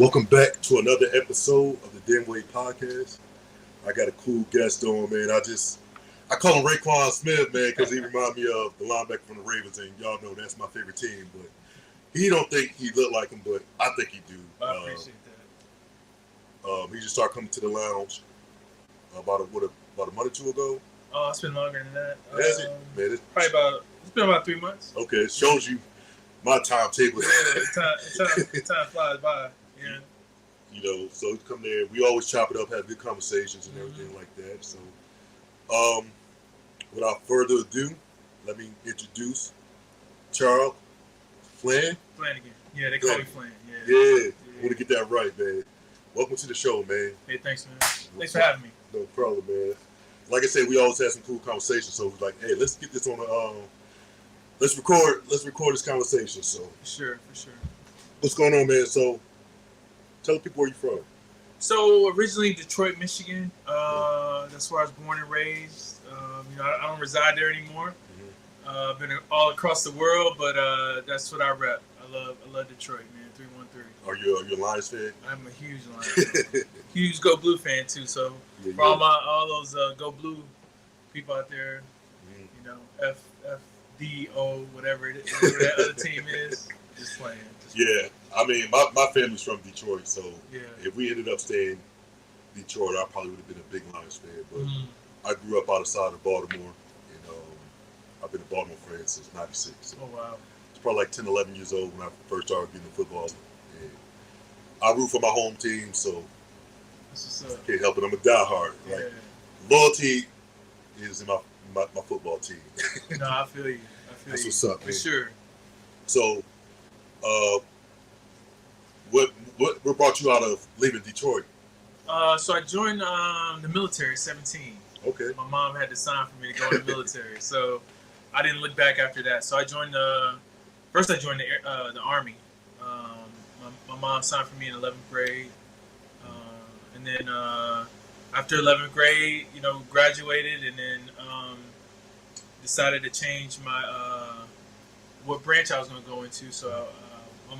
Welcome back to another episode of the Denway Podcast. I got a cool guest on, man. I call him Raekwon Smith, man, because he reminds me of the linebacker from the Ravens, and y'all know that's my favorite team. But he don't think he look like him, but I think he do. I appreciate that. He just started coming to the lounge about a month or two ago. Oh, it's been longer than that. Has it? Man, it's been about 3 months. Okay, it shows you my timetable. Yeah, time flies by. Yeah. You know, so he come there. We always chop it up, have good conversations and everything like that. So, without further ado, let me introduce Charles Flan. Flanagain. Yeah, they call me Flan. Yeah. Want to get that right, man. Welcome to the show, man. Hey, thanks, man. Thanks for having me. No problem, man. Like I said, we always have some cool conversations. So we're like, hey, let's get this on the. Let's record this conversation. So for sure. What's going on, man? So tell the people where you're from. So originally Detroit, Michigan. That's where I was born and raised. I don't reside there anymore. I've been all across the world, but that's what I rep. I love Detroit, man. 313. Are you a Lions fan? I'm a huge Lions fan. Huge Go Blue fan too. So for all those Go Blue people out there, FDO, whatever that other team is, just playing. Yeah, I mean, my family's from Detroit, so yeah. If we ended up staying in Detroit, I probably would have been a big Lions fan. But I grew up outside of Baltimore, and I've been a Baltimore fan since '96. So oh wow! It's probably like 10, 11 years old when I first started getting into football. And I root for my home team, so I can't help it. I'm a diehard. Yeah. Like, loyalty is in my football team. No, I feel you. That's what's up, man. For sure. So, what brought you out of leaving Detroit? So I joined the military at 17. Okay. My mom had to sign for me to go in the military, so I didn't look back after that. So I joined first I joined the Army. My mom signed for me in 11th grade, and then after 11th grade, graduated, and then decided to change my what branch I was going to go into. So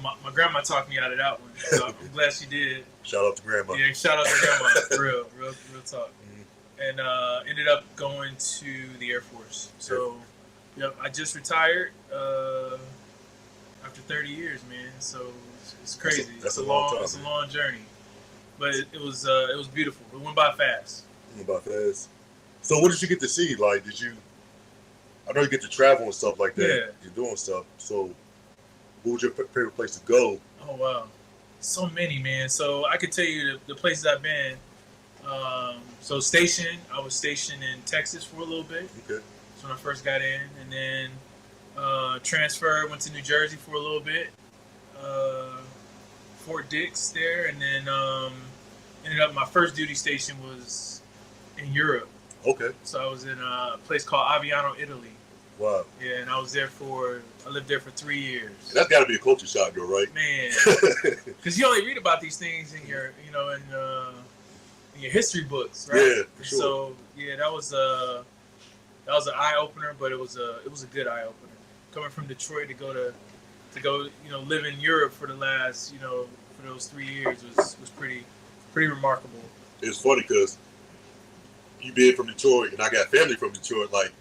my grandma talked me out of that one. So I'm glad she did. Shout out to grandma. Yeah, shout out to grandma. real talk. And ended up going to the Air Force. So, I just retired after 30 years, man. So it's crazy. That's a long time. It's a long journey, but it was beautiful. It went by fast. So what did you get to see? Like, I know you get to travel and stuff like that. Yeah. You're doing stuff. So what was your favorite place to go? Oh wow, so many, man. So I could tell you the places I've been. So I was stationed in Texas for a little bit. Okay. That's when I first got in, and then transferred, went to New Jersey for a little bit, Fort Dix there, and then ended up my first duty station was in Europe. Okay. So I was in a place called Aviano, Italy. Wow. Yeah, and I lived there for 3 years. That's got to be a culture shock, though, right? Man, because you only read about these things in your, in your history books, right? Yeah, for sure. So that was an eye opener, but it was a good eye opener. Coming from Detroit to go live in Europe for the last for those 3 years was pretty remarkable. It's funny because you being from Detroit and I got family from Detroit, like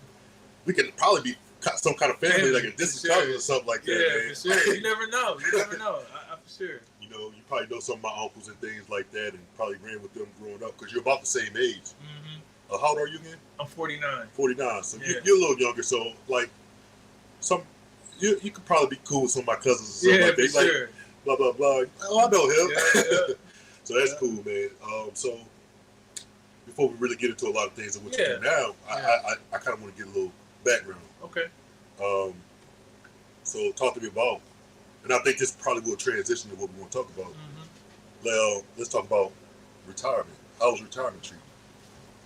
we could probably be some kind of family, like a distant cousin or something like that. Yeah, man. for sure. You never know. I for sure. You probably know some of my uncles and things like that, and probably ran with them growing up because you're about the same age. Mm-hmm. How old are you again? I'm 49. 49. So you're a little younger. So like, you could probably be cool with some of my cousins or something like that. For sure. Like, blah blah blah. Oh, I know him. Yeah. So that's cool, man. So before we really get into a lot of things of what you do now, I kind of want to get a little background. Okay. So talk to me about, and I think this probably will transition to what we want to talk about. Mm-hmm. Let's talk about retirement. How was retirement treated?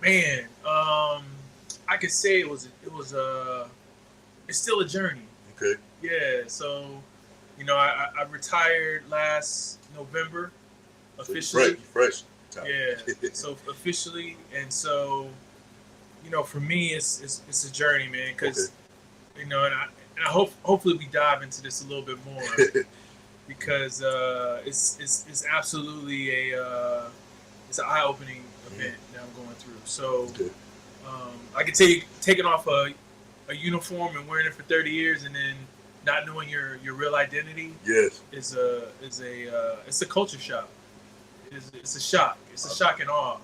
Man, I could say it's still a journey. Okay. Yeah. So, I retired last November officially. Fresh. Yeah. So officially, and so, for me, it's a journey, man. Because, and I hopefully we dive into this a little bit more. because it's absolutely it's an eye-opening event that I'm going through. So I can take taking off a uniform and wearing it for 30 years and then not knowing your real identity. Yes. Is a culture shock. It's a shock. It's a shock and awe.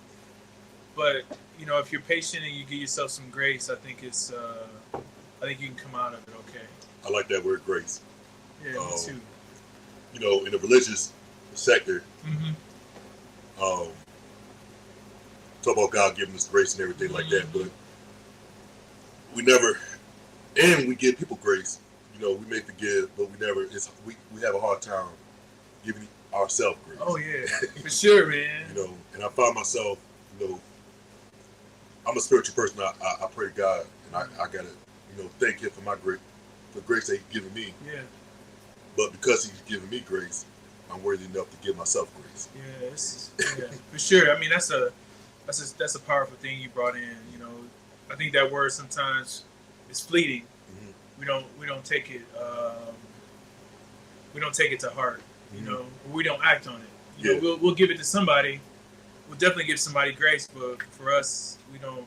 But if you're patient and you give yourself some grace, I think you can come out of it okay. I like that word, grace. Yeah, me too. In the religious sector, talk about God giving us grace and everything like that, but we never, and we give people grace. We may forgive, but we never. We have a hard time giving ourselves grace. Oh yeah, for sure, man. And I find myself, I'm a spiritual person. I pray to God, and I gotta, thank Him for the grace that He's given me. Yeah. But because He's given me grace, I'm worthy enough to give myself grace. Yeah, for sure. I mean, that's a powerful thing you brought in. I think that word sometimes is fleeting. We don't take it. We don't take it to heart. We don't act on it. We'll give it to somebody. We'll definitely give somebody grace, but for us, I don't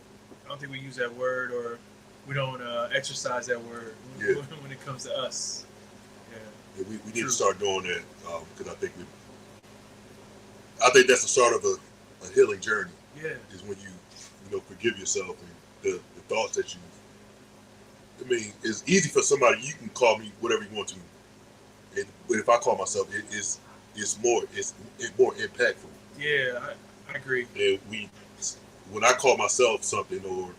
think we use that word, or we don't exercise that word when it comes to us. Yeah, we need to start doing that because I think that's the start of a healing journey. Yeah, is when you forgive yourself and the thoughts that you. I mean, it's easy for somebody. You can call me whatever you want to, but if I call myself, it's more impactful. Yeah, I agree. And when I call myself something, or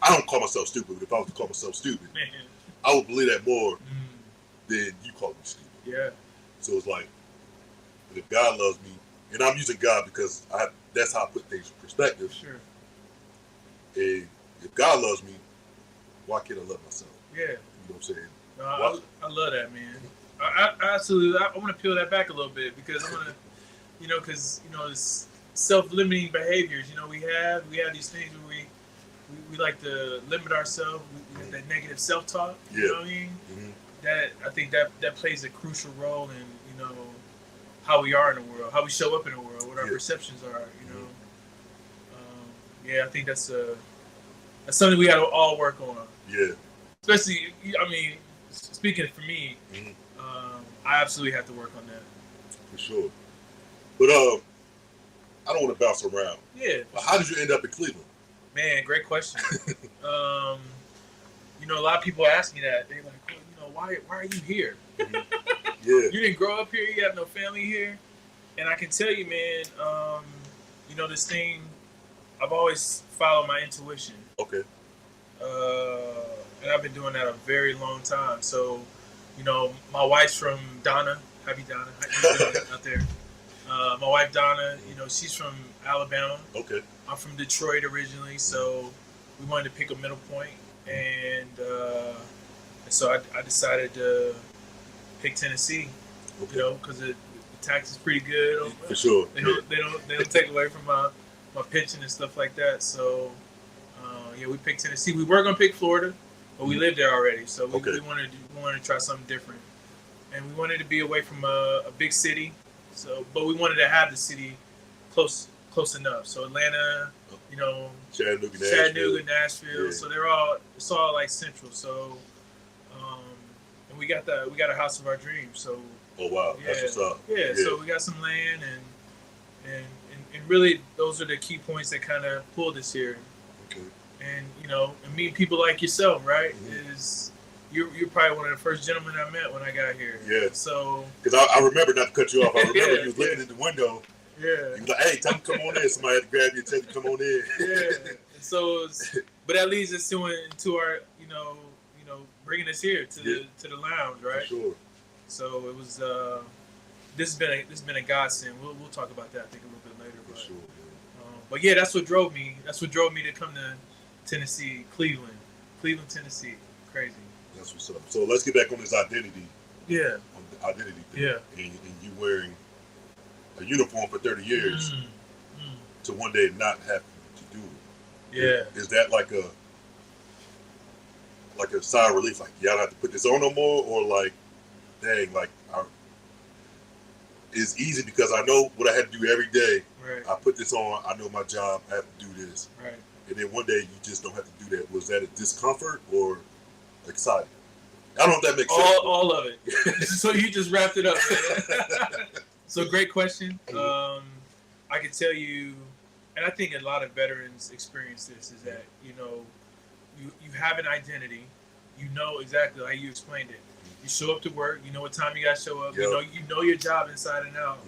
I don't call myself stupid, but if I was to call myself stupid, I would believe that more than you call me stupid. Yeah. So it's like, if God loves me, and I'm using God because that's how I put things in perspective. Sure. And if God loves me, why can't I love myself? Yeah. You know what I'm saying? No, I love that, man. I absolutely. I want to peel that back a little bit because I want to, because this self-limiting behaviors. We have these things where we like to limit ourselves. We have that negative self-talk. Yeah. You know what I mean? That I think that plays a crucial role in how we are in the world, how we show up in the world, what our perceptions are. I think that's something we got to all work on. Yeah. Especially, I mean, speaking for me, I absolutely have to work on that. For sure. But I don't want to bounce around. Yeah. But how did you end up in Cleveland? Man, great question. A lot of people ask me that. They're like, why are you here? Yeah. You didn't grow up here. You have no family here. And I can tell you, man, this thing, I've always followed my intuition. Okay. And I've been doing that a very long time. So, my wife's from Donna. Happy Donna. How you doing out there? My wife Donna, she's from Alabama. Okay. I'm from Detroit originally, so we wanted to pick a middle point, and so I decided to pick Tennessee. Okay. Because the tax is pretty good. For sure. They don't take away from my pension and stuff like that. So we picked Tennessee. We were gonna pick Florida, but we lived there already, so we wanted to try something different, and we wanted to be away from a big city. So, but we wanted to have the city close enough. So Atlanta, Chattanooga, Nashville. Yeah. So it's all like central. So, and we got a house of our dreams. So. Oh wow, that's what's up. Yeah. So we got some land, and really those are the key points that kind of pulled us here. Okay. And and meeting people like yourself, right? Is you're probably one of the first gentlemen I met when I got here. Yeah. So. Because I remember, not to cut you off. I remember you was looking in the window. Yeah. You was like, "Hey, tell me come on in." Somebody had to grab you and tell you to come on in. Yeah. So, but that leads us to our, bringing us here to the lounge, right? For sure. So it was. This has been a godsend. We'll talk about that I think a little bit later. For sure. But yeah, that's what drove me. That's what drove me to come to Tennessee, Cleveland, Tennessee. Crazy. That's what's up. So let's get back on this identity. Yeah. On the identity thing. Yeah. And you wearing a uniform for 30 years to one day not having to do it. Yeah. Is that like a sigh of relief? Like, y'all don't have to put this on no more? Or like, dang, like, is easy because I know what I had to do every day. Right. I put this on. I know my job. I have to do this. Right. And then one day you just don't have to do that. Was that a discomfort or exciting? I don't know if that makes sense. All of it. So you just wrapped it up, man. So great question. I can tell you, and I think a lot of veterans experience this, is that, you have an identity. You know exactly how you explained it. You show up to work. You know what time you got to show up. Yep. You know your job inside and out.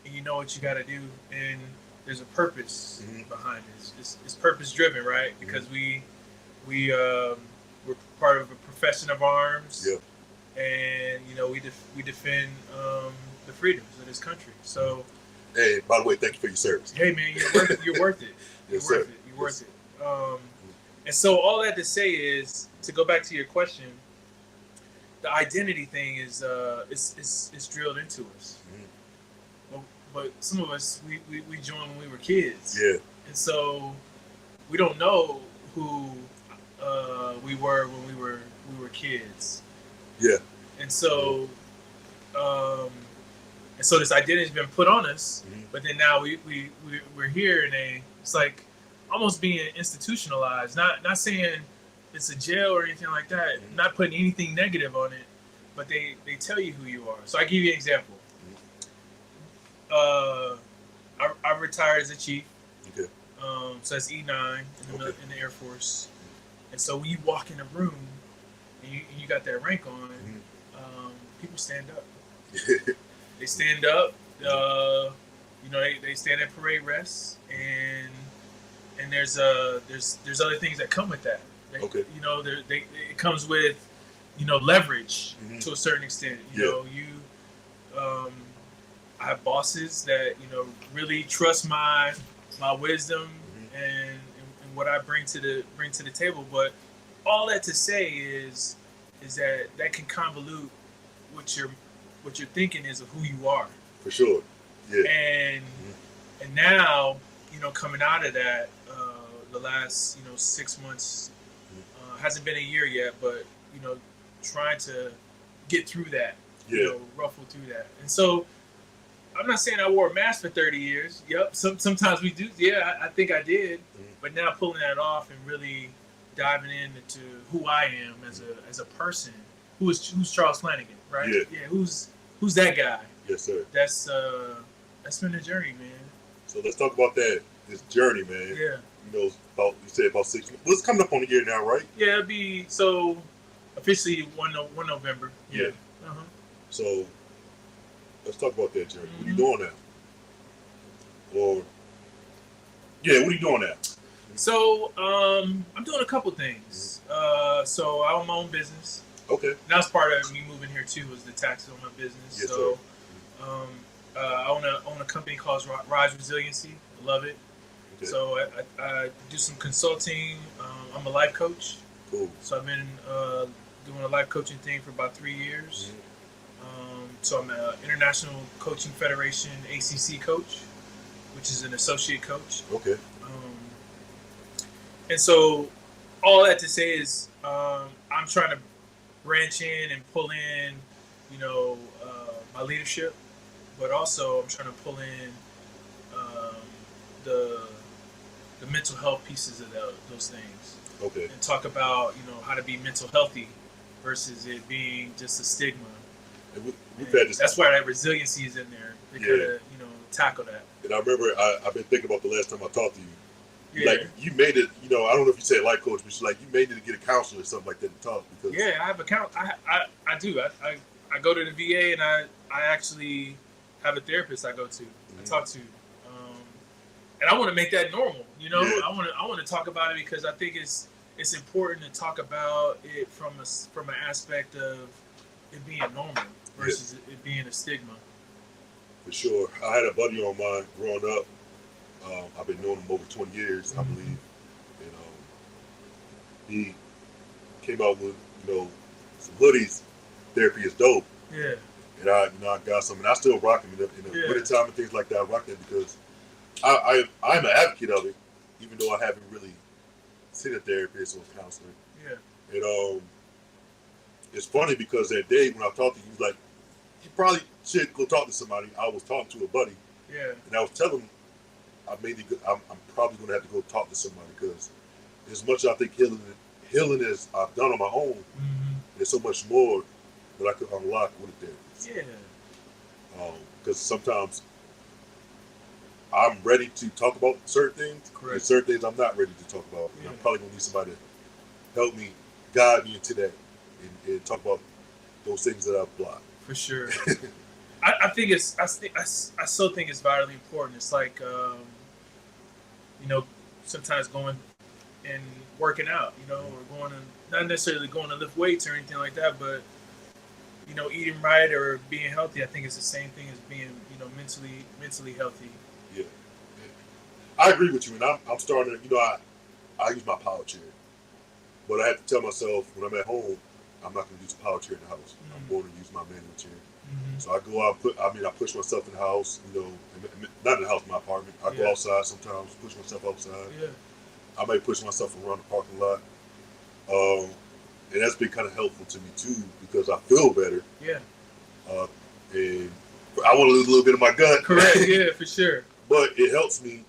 And you know what you got to do. And there's a purpose behind it. It's purpose driven, right? Because we're part of a profession of arms. Yep. And we defend the freedoms of this country. So, hey, by the way, thank you for your service. Hey, man, you're worth it. You're worth it. Yes, You're worth sir. it. You're worth it. And so all that to say is, to go back to your question, the identity thing is it's drilled into us. But some of us we joined when we were kids. Yeah. And so we don't know who we were when we were kids. Yeah. And so this identity's been put on us, but then now we're here, and it's like almost being institutionalized. Not saying it's a jail or anything like that. Not putting anything negative on it, but they tell you who you are. So I give you an example. I retired as a chief. Okay. So that's E9 in the Air Force. And so when you walk in a room and you got that rank on, people stand up. They stand up. They stand at parade rests, and there's other things that come with that. It comes with leverage to a certain extent. I have bosses that really trust my wisdom and what I bring to the table. But all that to say is that can convolute what you're thinking is of who you are. For sure. Yeah. And now coming out of that, the last 6 months, hasn't been a year yet, but trying to get through that, ruffle through that. And so I'm not saying I wore a mask for 30 years. Yep. Sometimes we do. Yeah, I think I did. But now pulling that off and really diving into who I am as a person. Who's Charles Flanagain, right? Yeah. Who's that guy? Yes, sir. That's been a journey, man. So let's talk about this journey, man. Yeah. You said about 6 months. Well, it's coming up on a year now, right? Yeah, it'll be officially 1 November. Yeah. So let's talk about that journey. What are you doing now? What are you doing now? So I'm doing a couple things. So I own my own business. Okay. And that was part of me moving here too, was the taxes on my business. Yes, so I own a company called Rise Resiliency. I love it. Okay. So I do some consulting. I'm a life coach. Cool. So I've been doing a life coaching thing for about 3 years. So I'm an International Coaching Federation ACC coach, which is an associate coach. Okay. And so all that to say is I'm trying to branch in and pull in, my leadership, but also I'm trying to pull in the mental health pieces of those things. Okay. And talk about, how to be mental healthy versus it being just a stigma. And we've had this. That's why that resiliency is in there. They could have, tackle that. And I remember I've been thinking about the last time I talked to you. Yeah. Like you made it, I don't know if you said life coach, but you made it to get a counselor or something like that to talk. Because yeah, I have a I do. I go to the VA and I actually have a therapist I go to. I talk to. And I want to make that normal. Yeah. I want to talk about it because I think it's important to talk about it from an aspect of it being normal versus it being a stigma. For sure. I had a buddy on mine growing up. I've been knowing him over 20 years, I believe. And he came out with, some hoodies. Therapy is dope. Yeah. And I got some, and I still rock them in the wintertime and things like that. I rock that because I'm an advocate of it, even though I haven't really seen a therapist or a counselor. Yeah. And it's funny because that day when I talked to you, he was like, shit, go talk to somebody. I was talking to a buddy, Yeah. and I was telling him I'm probably gonna have to go talk to somebody because as much as I think healing as I've done on my own, there's so much more that I could unlock with it there. Yeah. Because sometimes I'm ready to talk about certain things, Correct. and certain things I'm not ready to talk about. Yeah. And I'm probably gonna need somebody to help me, guide me into that, and talk about those things that I've blocked. For sure. I still think it's vitally important. It's like, sometimes going and working out, or going to, not necessarily going to lift weights or anything like that, but, eating right or being healthy, I think it's the same thing as being, mentally healthy. Yeah. I agree with you, and I'm starting to, I use my power chair, but I have to tell myself when I'm at home, I'm not going to use a power chair in the house. I'm going to use my manual chair. So I go out, I push myself in the house, not in the house, my apartment. I go outside sometimes, push myself outside. Yeah. I may push myself around the parking lot. And that's been kind of helpful to me too, because I feel better. Yeah. And I want to lose a little bit of my gut. Correct, yeah, for sure. But it helps me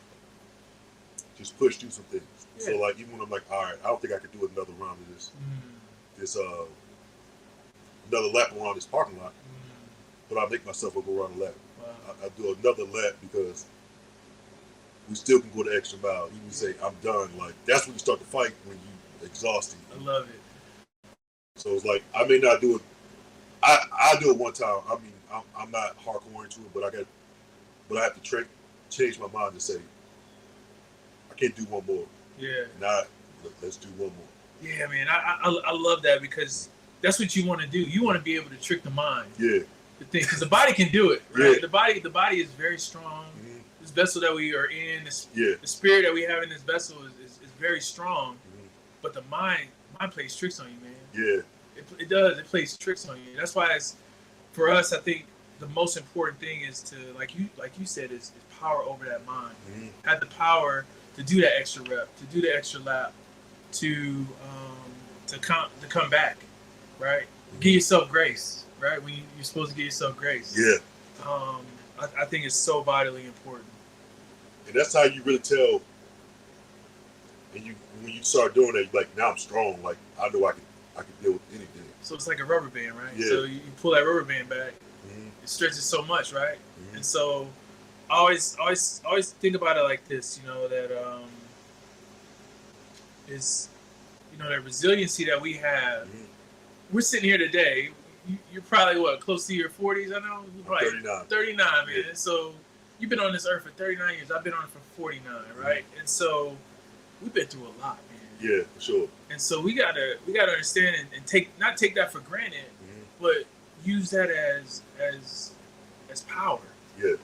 just push through some things. Yeah. So like, even when I'm like, all right, I don't think I could do another round of this, another lap around this parking lot. But I make myself go around the lap. Wow. I do another lap because we still can go the extra mile. Even say I'm done, like that's when you start to fight, when you exhausted. I love it. So it's like I may not do it. I do it one time. I mean, I'm not hardcore into it, but I have to change my mind to say I can't do one more. Yeah. Let's do one more. Yeah, man. I love that because that's what you want to do. You want to be able to trick the mind. Yeah. The thing, because the body can do it, right? Yeah. The body is very strong. This vessel that we are in, the spirit that we have in this vessel is very strong. But the mind plays tricks on you, man. Yeah. It does. It plays tricks on you. That's why it's, for us, I think the most important thing is to, like you said, is power over that mind. Have the power to do that extra rep, to do the extra lap, to come back, right? Give yourself grace. Right, when you're supposed to give yourself grace. Yeah. I think it's so vitally important. And that's how you really tell. And when you start doing that, you're like, now I'm strong. Like I know I can deal with anything. So it's like a rubber band, right? Yeah. So you pull that rubber band back, it stretches so much, right? And so I always think about it like this, that is, that resiliency that we have. We're sitting here today. You're probably close to your 40s, I know? You're probably 39. 39, man. Yeah. And so you've been on this earth for 39 years. I've been on it for 49, right? And so we've been through a lot, man. Yeah, for sure. And so we gotta understand and not take that for granted, but use that as power. Yeah.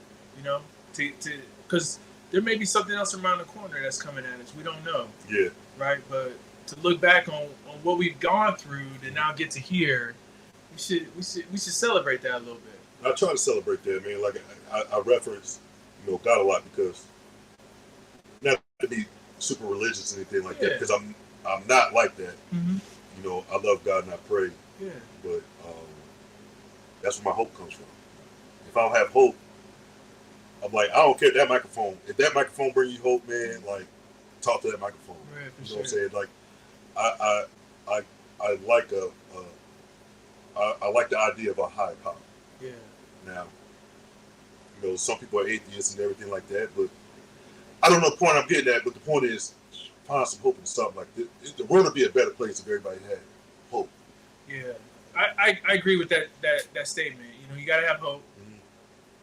Because there may be something else around the corner that's coming at us. We don't know. Yeah. Right? But to look back on what we've gone through to now get to here, we should celebrate that a little bit. I try to celebrate that, man. Like I reference, God a lot because not to be super religious or anything like that, because I'm not like that. I love God and I pray. Yeah. But that's where my hope comes from. If I don't have hope, I'm like, I don't care that microphone. If that microphone brings you hope, man, like talk to that microphone. Right, for you know what I'm saying? Like I like the idea of a high power. Yeah. Now, some people are atheists and everything like that, but I don't know the point I'm getting at, but the point is find some hope in something like this. The world would be a better place if everybody had hope. Yeah. I agree with that statement. You gotta have hope.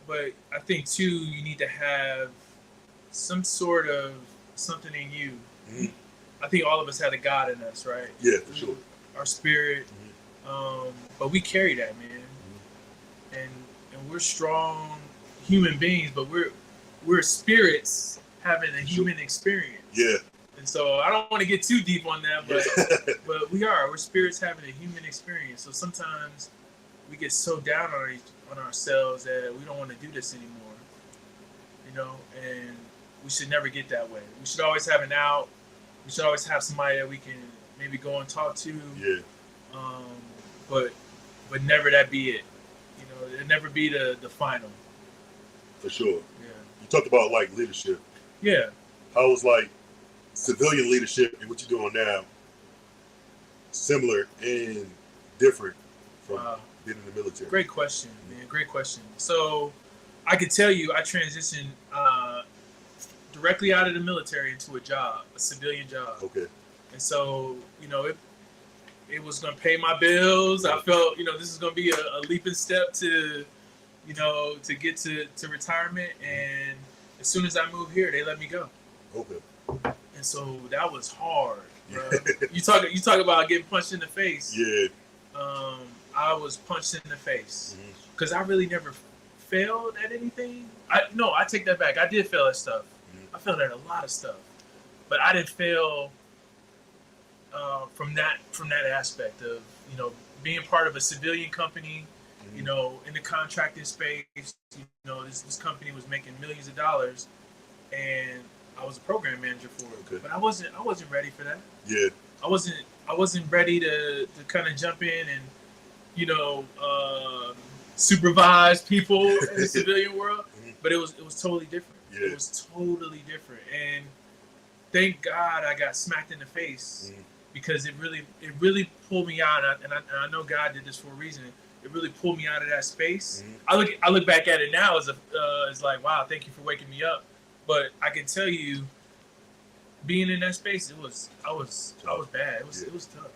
But I think too, you need to have some sort of something in you. I think all of us had a God in us, right? Yeah, for sure. Our spirit. But we carry that, man. And we're strong human beings, but we're spirits having a human experience. Yeah. And so I don't want to get too deep on that, but we're spirits having a human experience. So sometimes we get so down on ourselves that we don't want to do this anymore. And we should never get that way. We should always have an out. We should always have somebody that we can maybe go and talk to. Yeah. But never that be it. never be the final. For sure. Yeah. You talked about like leadership. Yeah. How was like civilian leadership and what you're doing now similar and different from being in the military? Great question, man. Great question. So I could tell you I transitioned directly out of the military into a civilian job. Okay. And so, it was going to pay my bills. I felt, this is going to be a leaping step to get to retirement. And as soon as I moved here, they let me go. Okay. And so that was hard, bro. You talk about getting punched in the face. Yeah. I was punched in the face because I really never failed at anything. I take that back. I did fail at stuff. I failed at a lot of stuff, but I didn't fail from that aspect of being part of a civilian company. In the contracting space, this company was making millions of dollars, and I was a program manager for it. Okay. But I wasn't ready for that. Yeah. I wasn't ready to kind of jump in and supervise people in the civilian world. But it was totally different. Yeah. It was totally different, and thank God I got smacked in the face because it really pulled me out. And I know God did this for a reason. It really pulled me out of that space. I look back at it now as like, wow, thank you for waking me up. But I can tell you, being in that space, I was bad. It was tough.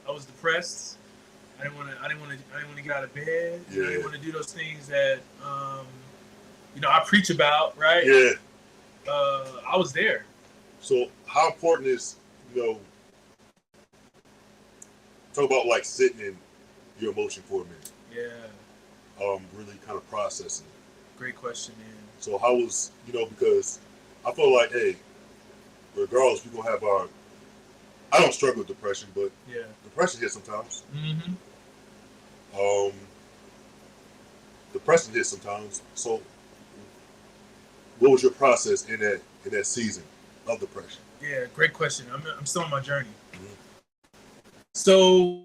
I was depressed. I didn't want to get out of bed. Yeah. I didn't want to do those things that I preach about, right? Yeah. I was there. So how important is talk about like sitting in your emotion for a minute? Yeah. Really kind of processing. Great question, man. So how was because I feel like, hey, regardless, we're gonna have I don't struggle with depression, but depression hits sometimes. Depression hits sometimes. So what was your process in that season of depression? Yeah, great question. I'm still on my journey. So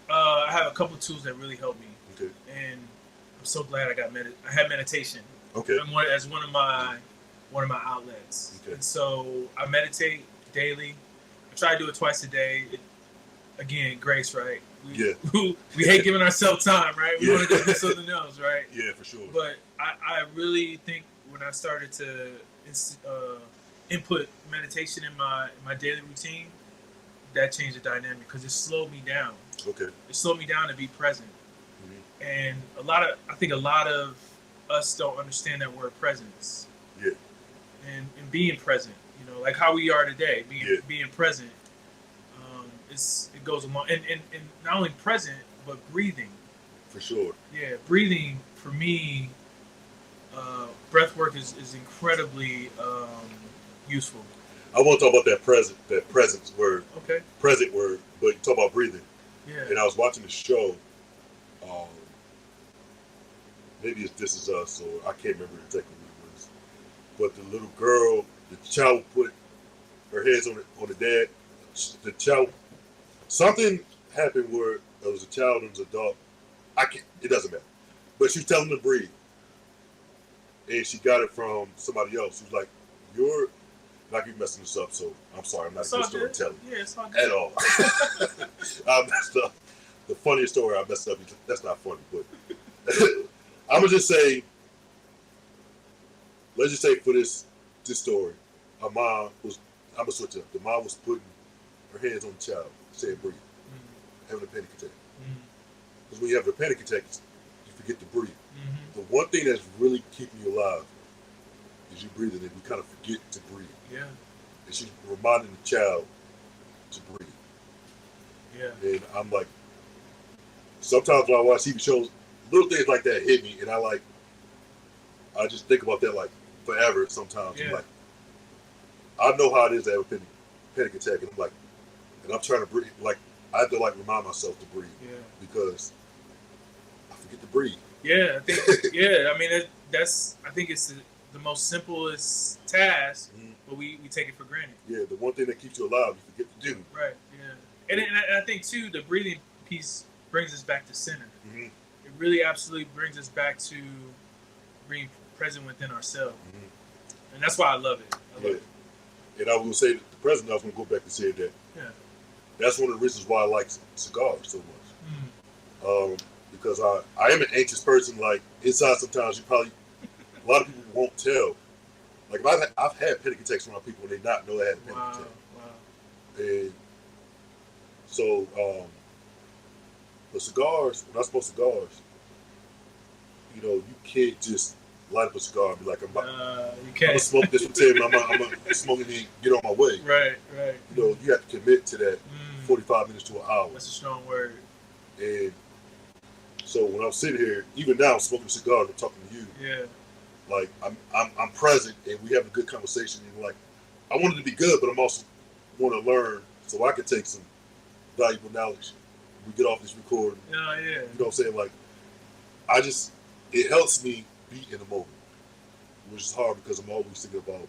I have a couple tools that really helped me. Okay. And I'm so glad I had meditation. Okay. As one of my outlets. Okay. And so I meditate daily. I try to do it twice a day. Again, grace, right? We hate giving ourselves time, right? We want to do something else, right? Yeah, for sure. But I really think when I started to input meditation in my daily routine, that changed the dynamic because it slowed me down. Okay. It slowed me down to be present. And I think a lot of us don't understand that word presence. Yeah. And being present, like how we are today, being present, it goes along. And not only present, but breathing. For sure. Yeah, breathing for me, breath work is incredibly useful. I want to talk about that presence word. Okay. Present word, but you talk about breathing. Yeah. And I was watching the show. Maybe it's This Is Us, or I can't remember exactly what it was. But the little girl, the child put her hands on the dad. The child, something happened where there was a child and was a dog. It doesn't matter. But she was telling him to breathe. And she got it from somebody else. She was like, I keep messing this up, so I'm sorry. I'm not a good storyteller. Yeah, it's not good. At all. I messed up. The funniest story I messed up, that's not funny, but I'm going to just say, let's just say for this story, her mom was, I'm going to switch it up. The mom was putting her hands on the child, saying breathe, having a panic attack. Because when you have a panic attack, you forget to breathe. The one thing that's really keeping you alive is you breathing, and we kind of forget to breathe. Yeah. And she's reminding the child to breathe. Yeah. And I'm like, sometimes when I watch TV shows, little things like that hit me, and I just think about that like forever sometimes. Yeah. I'm like, I know how it is to have a panic attack, and I'm trying to breathe. Like, I have to like remind myself to breathe. Yeah. Because I forget to breathe. Yeah, I think. Yeah, I mean I think it's the most simplest task, but we take it for granted. Yeah, the one thing that keeps you alive, you forget to do. Right. Yeah, and I think too the breathing piece brings us back to center. It really absolutely brings us back to being present within ourselves, and that's why I love it. I love it. And I will say that the president, I was going to go back and say that. Yeah. That's one of the reasons why I like cigars so much. Because I am an anxious person. Like inside, sometimes a lot of people won't tell. Like if I've had panic attacks around people and they not know I had a panic attack. Wow. And so, the cigars, when I smoke cigars, you can't just light up a cigar and be like, I'm gonna smoke this for 10 minutes, I'm gonna smoke it and get on my way. Right. You have to commit to that 45 minutes to an hour. That's a strong word. And so when I'm sitting here, even now I'm smoking a cigar and I'm talking to you. Yeah. Like I'm present and we have a good conversation and like I want it to be good, but I'm also want to learn so I can take some valuable knowledge. We get off this recording. Yeah. You know what I'm saying? Like it helps me be in the moment, which is hard because I'm always thinking about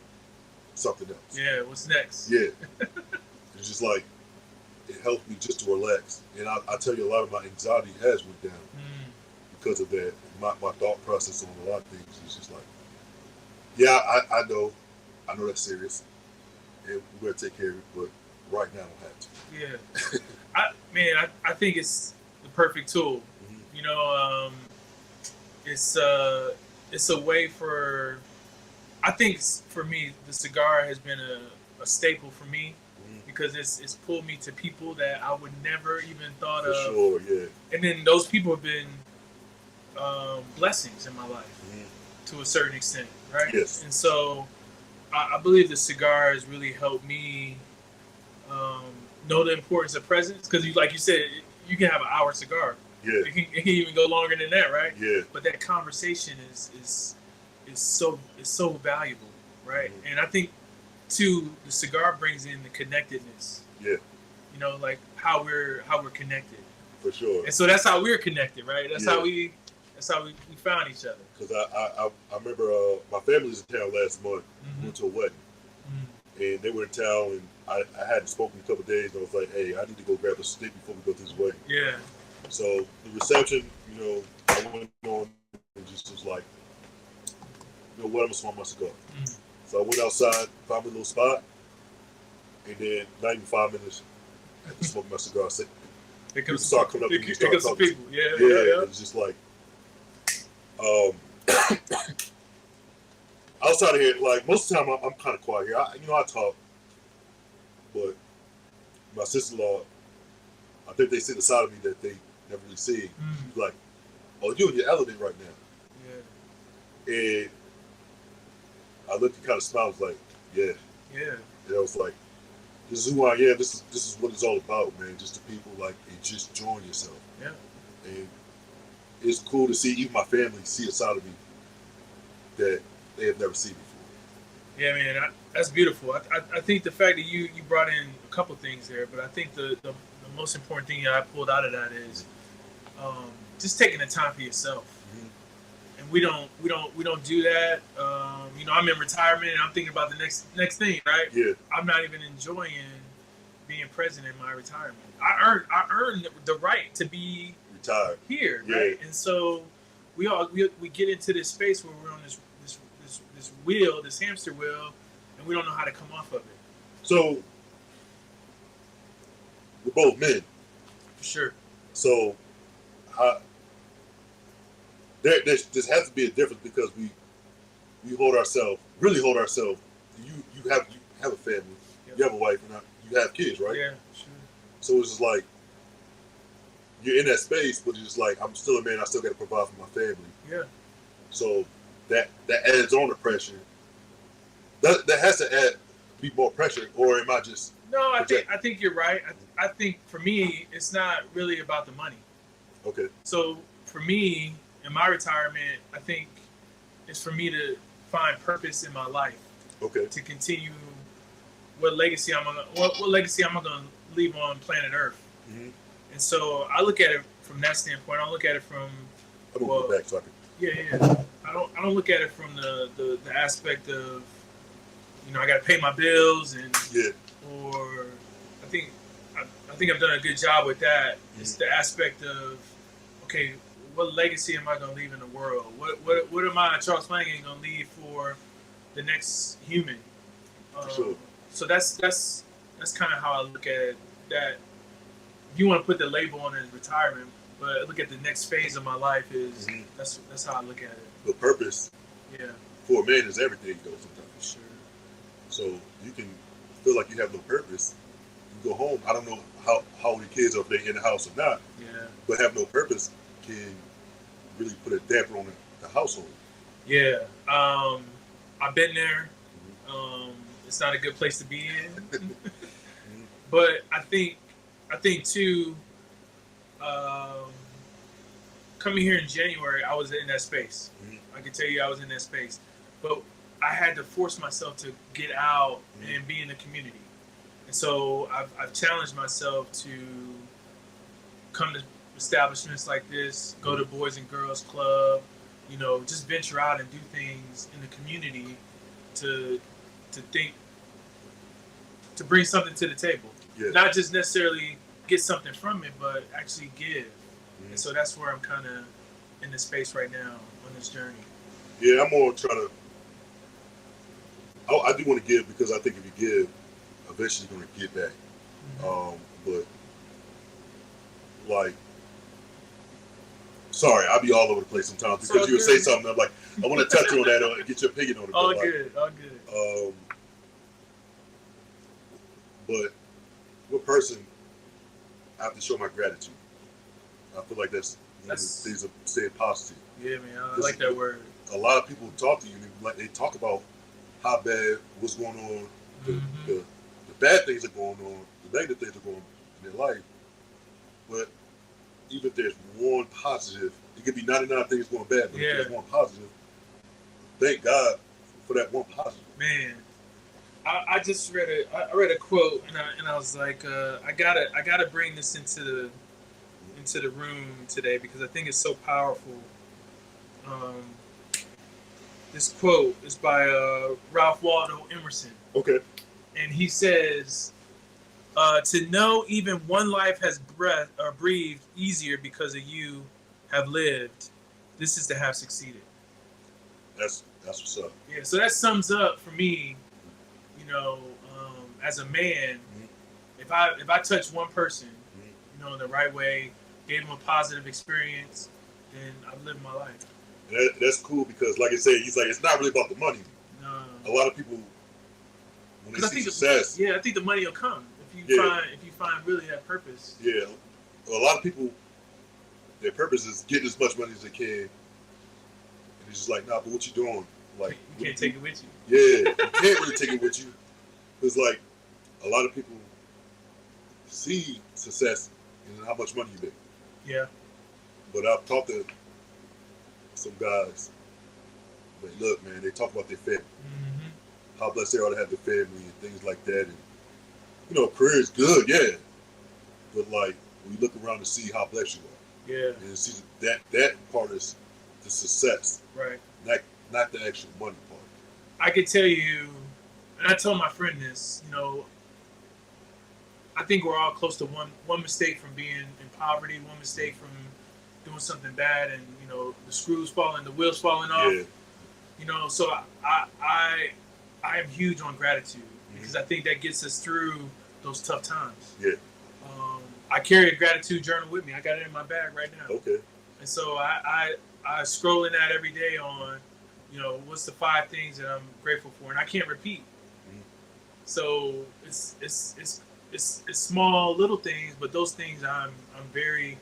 something else. Yeah, what's next? Yeah. It's just like, it helps me just to relax. And I tell you, a lot of my anxiety has went down because of that. My thought process on a lot of things is just like, yeah, I know that's serious. And we're going to take care of it, but right now I don't have to. Yeah. I think it's the perfect tool. It's a way for, I think for me, the cigar has been a staple for me because it's pulled me to people that I would never even thought for of. Sure, yeah. And then those people have been blessings in my life to a certain extent, right? Yes. And so I believe the cigar has really helped me know the importance of presence because, like you said, you can have an hour cigar. Yeah. It can even go longer than that, right? Yeah. But that conversation is so valuable, right? And I think too, the cigar brings in the connectedness. Yeah. Like how we're connected. For sure. And so that's how we're connected, right? That's how we found each other. Because I remember my family was in town last month. We went to a wedding. And they were in town, and I hadn't spoken in a couple of days, and I was like, hey, I need to go grab a stick before we go to this wedding. Yeah. So the reception, I went on and just was like, what, I'm going to smoke my cigar. So I went outside, found me a little spot, and then not even 5 minutes after smoking my cigar, people start coming up to me and start talking to me. Yeah. It was just like, outside of here, like most of the time I'm kind of quiet here. I talk, but my sister-in-law, I think they see the side of me that they never really see. She's like, oh, you're in your element right now. Yeah. And I looked and kind of smiled, I was like, yeah. Yeah. And I was like, this is who I am. This is what it's all about, man. Just the people, like, and just join yourself. Yeah. And it's cool to see even my family see a side of me that they have never seen before. Yeah, man, that's beautiful. I think the fact that you brought in a couple things there, but I think the most important thing I pulled out of that is just taking the time for yourself. And we don't do that. I'm in retirement and I'm thinking about the next thing, right? Yeah. I'm not even enjoying being present in my retirement. I earned the right to be retired here, right? And so we get into this space where we're on this wheel, this hamster wheel, and we don't know how to come off of it. So we're both men. For sure. So there has to be a difference because we really hold ourselves. You have a family, you have a wife, and you have kids, right? Yeah, sure. So it's just like you're in that space, but it's just like I'm still a man. I still got to provide for my family. Yeah. So that adds on the pressure. That has to be more pressure, or am I just? No, I think you're right. I think for me, it's not really about the money. Okay. So for me, in my retirement, I think it's for me to find purpose in my life. Okay. To continue what legacy I'm gonna leave on planet Earth. And so I look at it from that standpoint. I look at it from. I'm gonna go back so I can. Yeah. I don't look at it from the aspect of, I got to pay my bills and or I think I've done a good job with that. It's the aspect of, okay, what legacy am I gonna leave in the world? What am I, Charles Flanagain, gonna leave for the next human? For sure. So that's kind of how I look at it. That if you want to put the label on it as retirement, but look at the next phase of my life is that's how I look at it. The purpose, Yeah, for a man is everything, though. Sometimes. sure. So you can feel like you have no purpose. You go home. I don't know how old your kids are, if they're in the house or not. Yeah, But have no purpose can really put a damper on the household. yeah. I've been there. It's not a good place to be in. But I think too. Coming here in January, I was in that space. I can tell you, I was in that space, but I had to force myself to get out and be in the community. And so I've challenged myself to come to establishments like this, go to Boys and Girls Club, just venture out and do things in the community to think, to bring something to the table. Yeah. Not just necessarily get something from it, but actually give. And so that's where I'm kind of in this space right now on this journey. Yeah, I'm more trying to. I do want to give, because I think if you give, eventually you're going to get back. But like, sorry, I'll be all over the place sometimes because you'll say something. I'm like, I want to touch on that or get your opinion on it. All good. But what person I have to show my gratitude? I feel like that's one of the things of staying positive. Yeah, man, I like that word. A lot of people talk to you, like they talk about how bad what's going on, the bad things are going on, the negative things are going on in their life. But even if there's one positive, it could be 99 things going bad, but if there's one positive, thank God for that one positive. Man, I just read a quote and I was like, I gotta bring this into the room today because I think it's so powerful. This quote is by Ralph Waldo Emerson. Okay. And he says, to know even one life has breathed easier because of you have lived, this is to have succeeded. That's what's up. Yeah, so that sums up for me, as a man, if I touch one person, in the right way, gave him a positive experience, then I've lived my life. That's cool because, like I said, he's like, it's not really about the money. No. A lot of people, when they see success, I think the money will come if you find really that purpose. Yeah, a lot of people, their purpose is getting as much money as they can, and it's just like, nah, but what you doing? Like, you can't take it with you. Yeah, you can't really take it with you. It's like a lot of people see success in how much money you make. Yeah. But I've talked to some guys, but look, man, they talk about their family, how blessed they are to have their family and things like that. And career is good, yeah, but like when you look around to see how blessed you are, and see that part is the success, right? Not the actual money part. I could tell you, and I told my friend this, I think we're all close to one mistake from being in poverty, one mistake from doing something bad, and the screws falling, the wheels falling off. Yeah. So I am huge on gratitude because I think that gets us through those tough times. Yeah. I carry a gratitude journal with me. I got it in my bag right now. Okay. And so I scroll in that every day on, what's the 5 things that I'm grateful for, and I can't repeat. So it's small little things, but those things I'm very.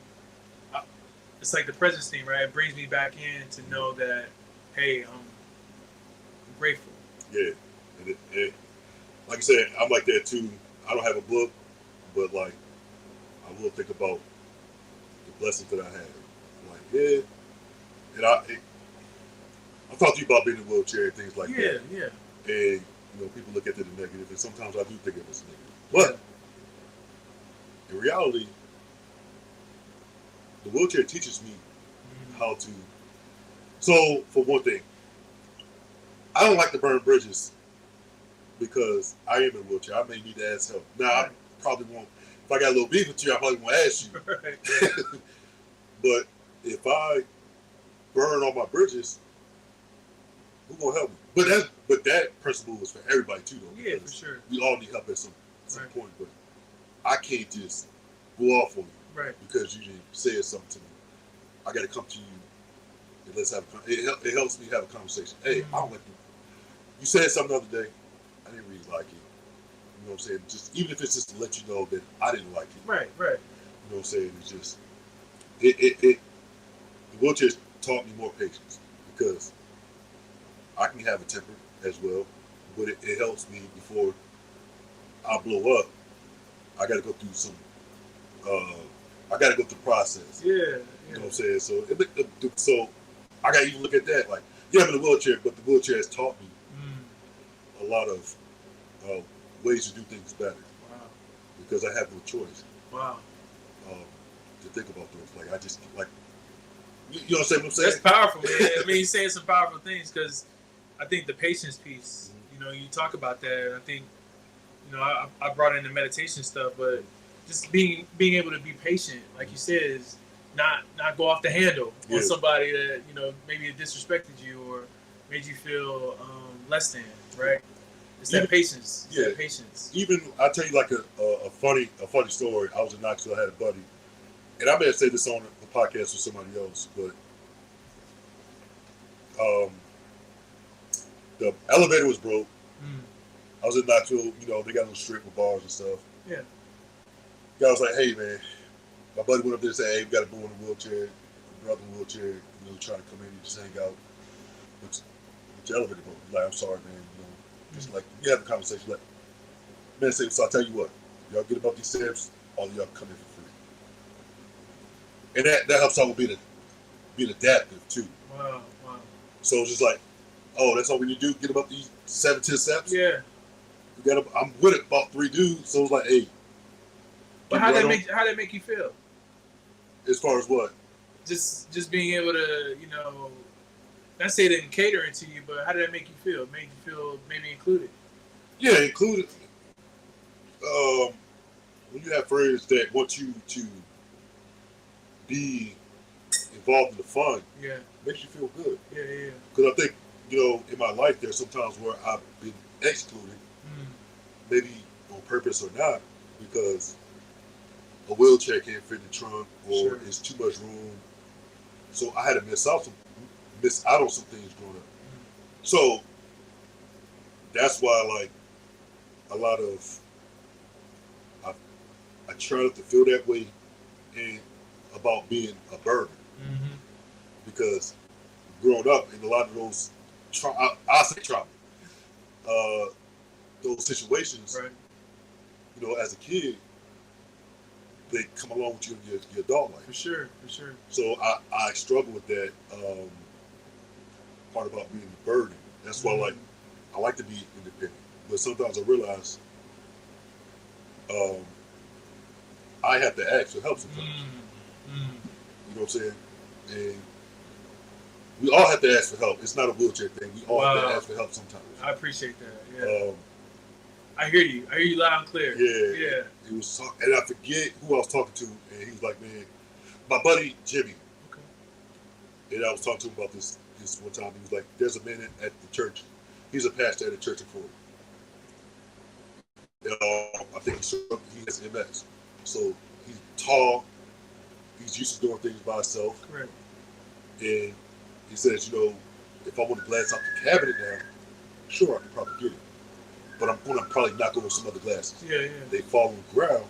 It's like the presence thing, right? It brings me back in to know that, hey, I'm grateful. Yeah, and like I said, I'm like that too. I don't have a book, but like I will think about the blessings that I had. Like, and I talked to you about being in a wheelchair and things like that. Yeah. And people look at it as negative, and sometimes I do think it was negative. But in reality, the wheelchair teaches me how to. So, for one thing, I don't like to burn bridges because I am in a wheelchair. I may need to ask help. Now, I probably won't. If I got a little beef with you, I probably won't ask you. Right. But if I burn all my bridges, who gonna help me? But that principle is for everybody too, though. Yeah, for sure. We all need help at some Right. point, but I can't just go off on you Right. because you didn't say something to me. I got to come to you and let's have it helps me have a conversation. Hey, I don't like you. You said something the other day. I didn't really like it. You know what I'm saying? Just even if it's just to let you know that I didn't like it. Right. You know what I'm saying? It's just the wheelchair taught me more patience because I can have a temper as well, but it helps me before I blow up. I got to go through some. I got to go through the process. Yeah. You know what I'm saying? So I got to even look at that. Like, yeah, I'm in a wheelchair, but the wheelchair has taught me a lot of ways to do things better. Wow. Because I have no choice. Wow. To think about those. Like, I just, like, you know what I'm saying? That's powerful, man. I mean, he's saying some powerful things because I think the patience piece, you know, you talk about that. And I think, you know, I brought in the meditation stuff, but just being able to be patient, like you said, is not go off the handle on somebody that, you know, maybe disrespected you or made you feel less than, right? It's that patience. It's that patience. Even I'll tell you like a funny story. I was in Knoxville, I had a buddy, and I may have said this on the podcast with somebody else, but the elevator was broke. I was in Knoxville, you know, they got a little strip with bars and stuff. Yeah. Guy was like, hey man, my buddy went up there and said, hey, we got a boy in a wheelchair, a brother in a wheelchair, you know, trying to come in and just hang out. With your elevator broke. He's like, I'm sorry, man. You know, just like, you have a conversation. Like, man, so I'll tell you what, y'all get above these steps, all of y'all come in for free. And that helps out with being adaptive too. Wow. So it's just like, oh, that's all we need to do, get above these 7, 10 steps? Yeah. I'm with it, about 3 dudes, so it's like, hey. But how that make you feel? As far as what? Just being able to, you know, not say they didn't cater it to you, but how did that make you feel? Make you feel maybe included? Yeah, included. When you have friends that want you to be involved in the fun, yeah, makes you feel good. Yeah. Because I think, you know, in my life, there's sometimes where I've been excluded, maybe on purpose or not, because a wheelchair can't fit in the trunk or it's too much room. So I had to miss out on some things growing up. So that's why, like, a lot of I try not to feel that way and about being a burden, because growing up in a lot of those I say trauma, those situations, right. You know, as a kid, they come along with you in your adult life. For sure. So I struggle with that part about being a burden. That's why I like to be independent. But sometimes I realize I have to ask for help sometimes. You know what I'm saying? And we all have to ask for help. It's not a wheelchair thing. We all have to ask for help sometimes. I appreciate that. Yeah. I hear you loud and clear. Yeah. It was, and I forget who I was talking to, and he was like, "Man, my buddy Jimmy." Okay. And I was talking to him about this one time. He was like, "There's a man at the church. He's a pastor at a church in Florida. I think he has MS. So he's tall. He's used to doing things by himself. Correct. And he says, you know, if I want to glance out the cabinet now, sure, I can probably get it. But I'm going to probably knock over some other glasses. Yeah. They fall on the ground.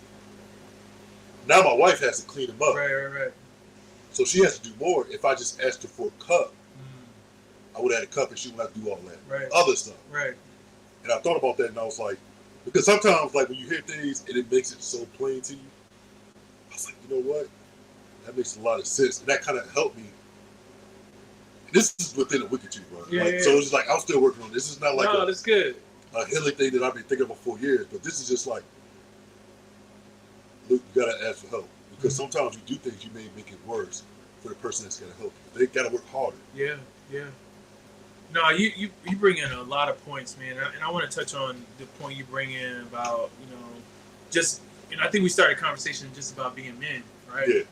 Now my wife has to clean them up. Right. So she has to do more. If I just asked her for a cup, I would have had a cup and she wouldn't have to do all that other stuff. Right. And I thought about that and I was like, because sometimes like when you hear things and it makes it so plain to you, I was like, you know what? That makes a lot of sense. And that kind of helped me. This is within a week or two, bro. So it's just like, I'm still working on this. This is not like that's good. A healing thing that I've been thinking about for years, but this is just like, look, you gotta ask for help, because sometimes you do things you may make it worse for the person that's gonna help you. They gotta work harder. Yeah. No, you bring in a lot of points, man, and I want to touch on the point you bring in about, you know, just, you know, I think we started a conversation just about being men, right? Yeah.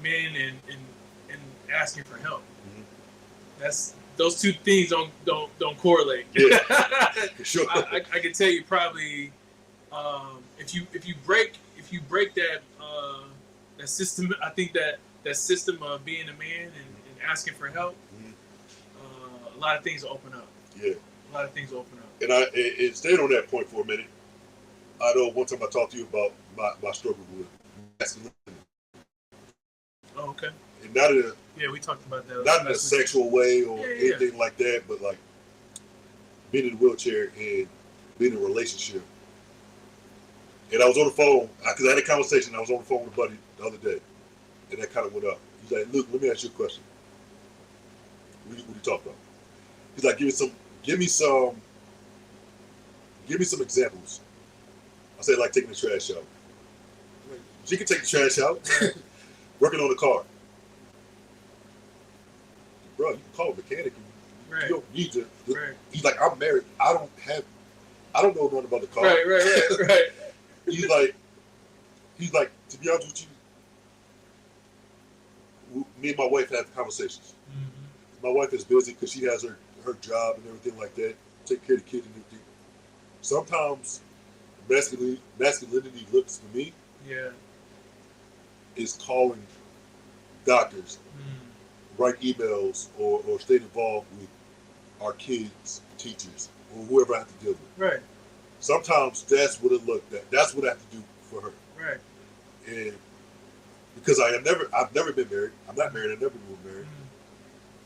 Men and asking for help. Mm-hmm. Those two things don't correlate. Yeah, for sure. I can tell you probably if you break that that system. I think that system of being a man and asking for help, a lot of things will open up. Yeah, a lot of things will open up. And it stayed on that point for a minute. I know one time I talked to you about my struggle with masculinity. Oh, okay. And not in we talked about that. Not in a sexual way or Yeah. anything like that, but like being in a wheelchair and being in a relationship. And I was on the phone because I had a conversation. I was on the phone with a buddy the other day, and that kind of went up. He's like, "Look, let me ask you a question. What you talk about?" He's like, "Give me some examples." I said, like taking the trash out. Like, she can take the trash out. Working on the car. Bro, you can call a mechanic. You don't need to. Right. He's like, I'm married. I don't know nothing about the car. Right. He's like, to be honest with you, me and my wife have conversations. Mm-hmm. My wife is busy because she has her job and everything like that, take care of the kids and everything. Sometimes masculinity looks for me is calling doctors, write emails, or stay involved with our kids, teachers, or whoever I have to deal with. Right. Sometimes that's what it looked at. That's what I have to do for her. Right. And because I've never been married. I'm not married. I've never been married.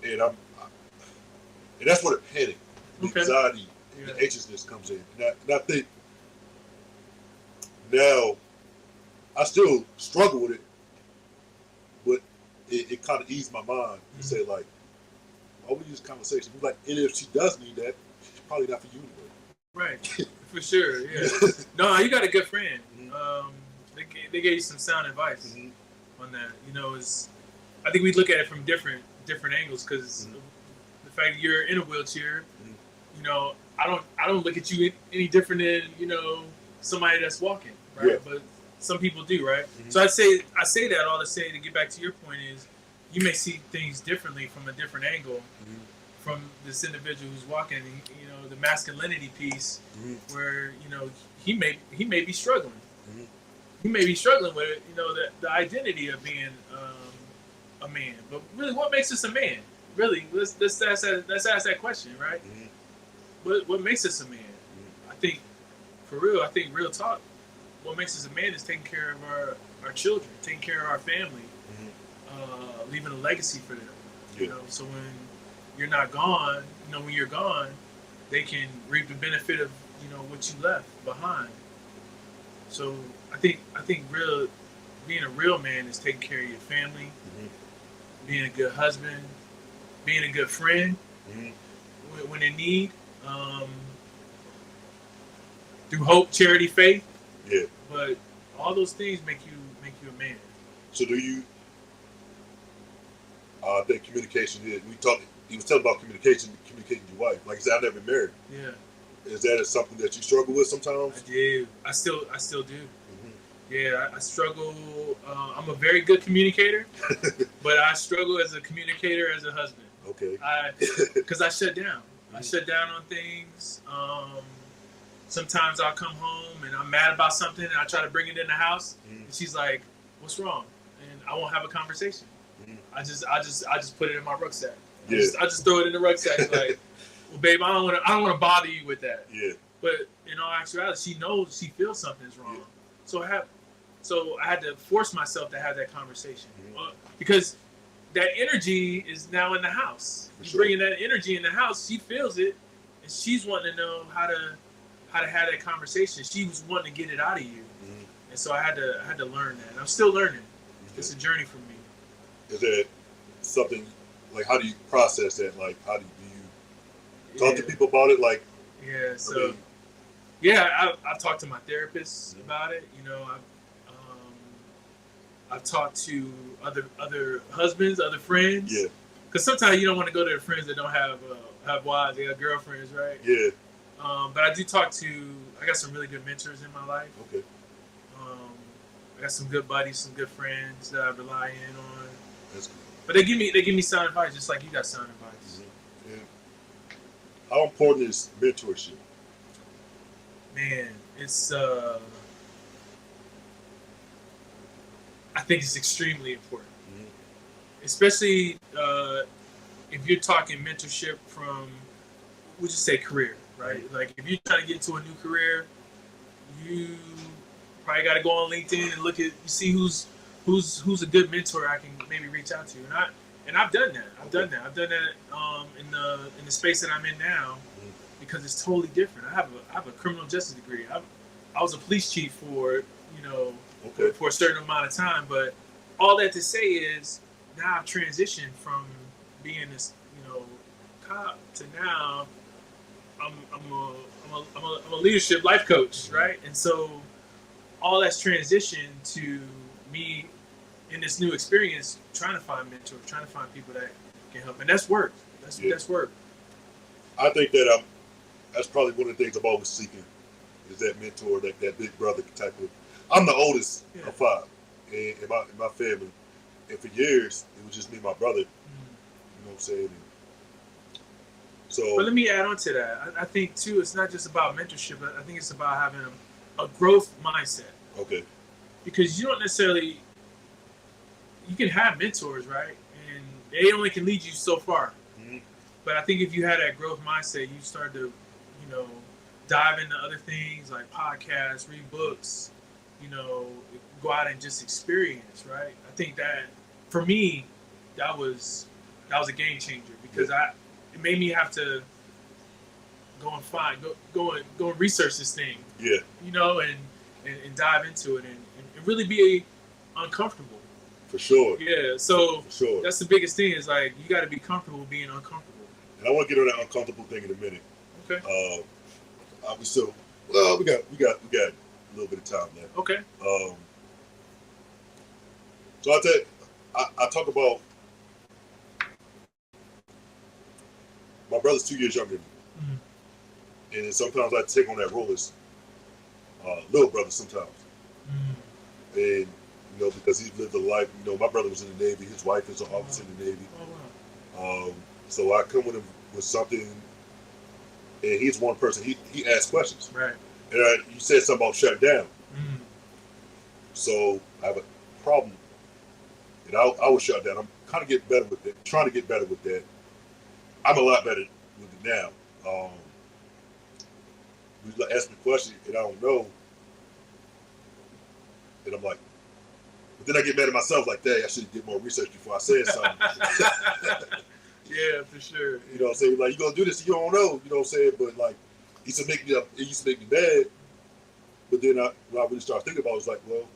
And and that's where the panic, the anxiety, the anxiousness comes in. And I think now I still struggle with it, but it kind of eased my mind to say like, why would we use conversation? Like, and if she does need that, she's probably not for you anyway. Right, for sure. Yeah. No, you got a good friend. They gave you some sound advice on that. You know, I think we look at it from different angles because the fact that you're in a wheelchair, you know, I don't look at you any different than somebody that's walking, right? Yeah. But some people do, right? So I say that all to say, to get back to your point, is you may see things differently from a different angle from this individual who's walking. The masculinity piece, where he may be struggling. He may be struggling with the identity of being a man. But really, what makes us a man? Really, let's ask that question, right? What makes us a man? I think, for real, real talk, what makes us a man is taking care of our children, taking care of our family, leaving a legacy for them. So when you're not gone, when you're gone, they can reap the benefit of what you left behind. So I think being a real man is taking care of your family, being a good husband, being a good friend when in need, through hope, charity, faith. Yeah. But all those things make you a man. So do you? I think communication is. You was telling about communicating to your wife. Like I said, I've never been married. Yeah. Is that something that you struggle with sometimes? I do. I still do. Yeah, I struggle. I'm a very good communicator, but I struggle as a communicator as a husband. Okay. Because I shut down. I shut down on things. Sometimes I'll come home and I'm mad about something and I try to bring it in the house, and she's like, "What's wrong?" And I won't have a conversation. I just put it in my rucksack. Yeah. I just throw it in the rucksack like, "Well, babe, I don't want to bother you with that." Yeah. But in all actuality, she knows, she feels something's wrong. Yeah. So I had to force myself to have that conversation because that energy is now in the house. You bringing that energy in the house, she feels it, and she's wanting to know how to have that conversation. She was wanting to get it out of you, and so I had to learn that. And I'm still learning. It's a journey for me. Is that something like, how do you process that? Like, how do you talk to people about it? Like, I've talked to my therapist about it. I've talked to other husbands, other friends. Yeah. Because sometimes you don't want to go to the friends that don't have wives, they have girlfriends, right? Yeah. But I do I got some really good mentors in my life. Okay. I got some good buddies, some good friends that I rely in on. That's good. But they give me sound advice, just like you got sound advice. Mm-hmm. Yeah. How important is mentorship? Man, it's I think it's extremely important, especially if you're talking mentorship from, we'll just say career, right? Like if you're trying to get into a new career, you probably got to go on LinkedIn and you see who's a good mentor I can maybe reach out to, and I've done that. I've done that in the space that I'm in now, because it's totally different. I have a criminal justice degree. I was a police chief for for a certain amount of time, but all that to say is now I've transitioned from being this cop to now I'm a leadership life coach, right? And so all that's transitioned to me in this new experience, trying to find mentors, trying to find people that can help, and that's work. That's work. I think that that's probably one of the things I'm always seeking, is that mentor, that big brother type of. I'm the oldest of 5 in my family, and for years it was just me and my brother. You know what I'm saying? And so, but let me add on to that. I think too, it's not just about mentorship. I think it's about having a growth mindset. Okay. Because you don't necessarily, you can have mentors, right? And they only can lead you so far. Mm-hmm. But I think if you had that growth mindset, you start to, dive into other things like podcasts, read books, go out and just experience, right? I think that for me, that was a game changer, because it made me have to go and research this thing. Yeah. And dive into it and really be uncomfortable. For sure. Yeah. So for sure. That's the biggest thing, is like you got to be comfortable being uncomfortable. And I want to get on that uncomfortable thing in a minute. Okay. We got a little bit of time left. Okay. So I talk about my brother's 2 years younger than me, and sometimes I take on that role as little brother sometimes, and because he's lived a life. My brother was in the Navy. His wife is an officer in the Navy. Oh, wow. So I come with him with something, and he's one person. He asks questions. Right. And you said something about shutting down. So I have a problem, and I was shut down. I'm kind of getting better with that. Trying to get better with that. I'm a lot better with it now. You ask me a question and I don't know, and I'm like, but then I get mad at myself, like, dang, I should get more research before I said something. Yeah, for sure. You know what I'm saying? Like, you gonna do this, you don't know. You know what I'm saying? But like, it used to make me mad. But then when I really started thinking about it, was like, well,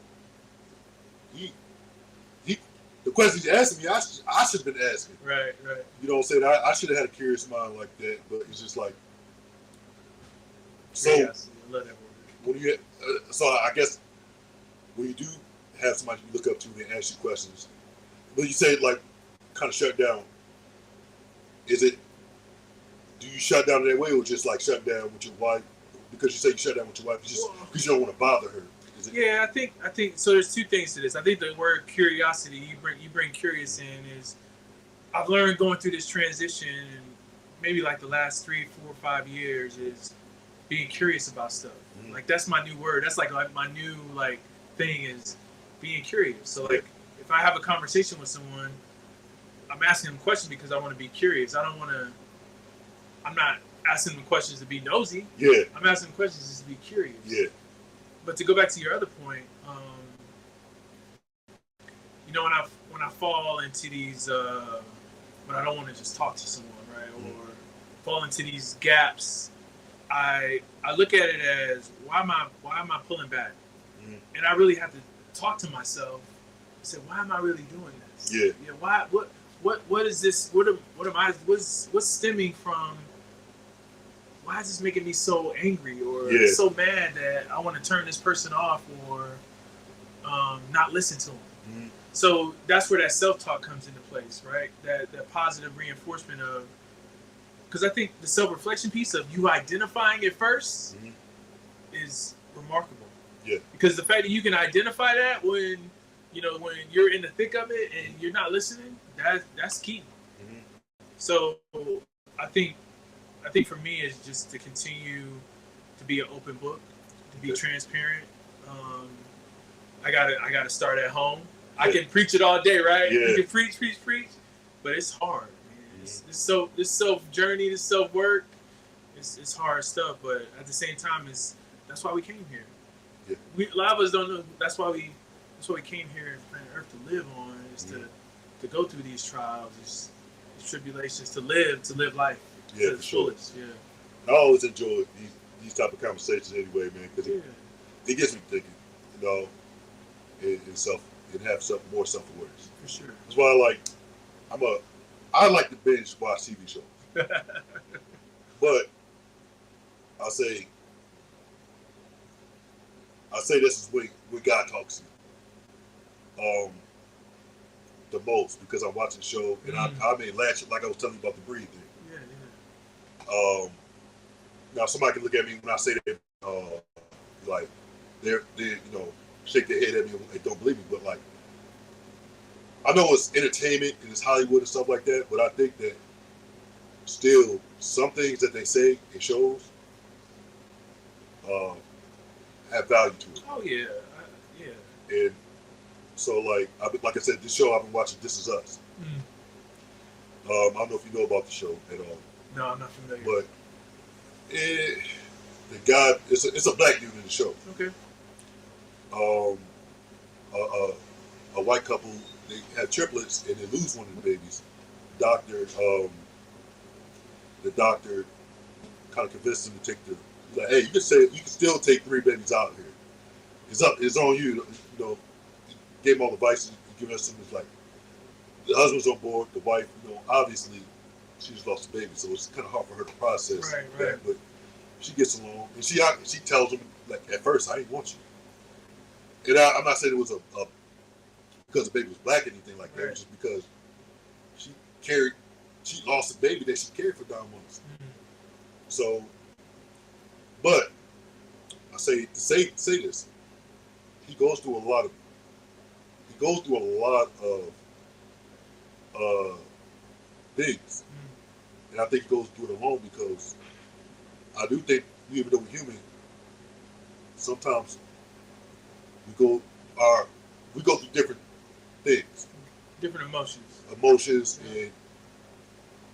the questions he's asking me, I should have been asking. Right. You know what I'm saying? I should have had a curious mind like that, but it's just like. So, I love that word. When you so I guess when you do have somebody you look up to and ask you questions, when you say like kind of shut down, do you shut down in that way, or just like shut down with your wife? Because you say you shut down with your wife because you don't want to bother her. Yeah, I think so. There's two things to this. I think the word curiosity, you bring curious in, is I've learned going through this transition, and maybe like the last 3, 4, 5 years, is being curious about stuff. Like that's my new word. That's like my new thing is being curious. So like if I have a conversation with someone, I'm asking them questions because I want to be curious. I'm not asking them questions to be nosy. Yeah. I'm asking them questions just to be curious. Yeah. But to go back to your other point, when I fall into these, when I don't want to just talk to someone, right, or fall into these gaps, I look at it as why am I pulling back, and I really have to talk to myself and say, why am I really doing this? Yeah. Why? What is this? What's stemming from? Why is this making me so angry or so mad that I want to turn this person off or not listen to them? So that's where that self-talk comes into place, right? That positive reinforcement of, because I think the self-reflection piece of you identifying it first is remarkable. Yeah. Because the fact that you can identify that when you're in the thick of it and you're not listening, that's key. Mm-hmm. So I think for me is just to continue to be an open book, to be transparent. I gotta start at home. I can preach it all day, right? Yeah. You can preach, but it's hard, man. This self journey, this self work, it's hard stuff. But at the same time, that's why we came here. Yeah. A lot of us don't know. That's why we came here on planet Earth to live on, is to go through these trials, these tribulations, to live life. Yeah, to for sure. fullest. Yeah. I always enjoy these type of conversations anyway, man, because it gets me thinking, you know, and have more self awareness. For sure. That's why I like to binge watch TV shows, but I say this is when God talks to you the most, because I'm watching the show and I mean last, like I was telling you about the breathe thing. Yeah. Now somebody can look at me when I say that, like they shake their head at me and they don't believe me, but like I know it's entertainment and it's Hollywood and stuff like that, but I think that still some things that they say in shows have value to it. Oh yeah, And so like I said, this show I've been watching, This Is Us. I don't know if you know about the show at all. No, I'm not familiar. But the guy, it's a black dude in the show. Okay. A white couple, they had triplets and they lose one of the babies. The doctor kind of convinced him to take like, hey, you can still take 3 babies out here. It's on you. You know, he gave him all the advice. He gave us some. It's like the husband's on board. The wife, obviously she just lost a baby, so it's kind of hard for her to process right. that. But she gets along, and she tells him, like, at first, I didn't want you. And I'm not saying it was because the baby was black or anything like that. It was just because she lost a baby that she carried for 9 months. So, but I say to say this, he goes through a lot of things, and I think he goes through it alone, because I do think, even though we're human, sometimes we go through different things, different emotions, and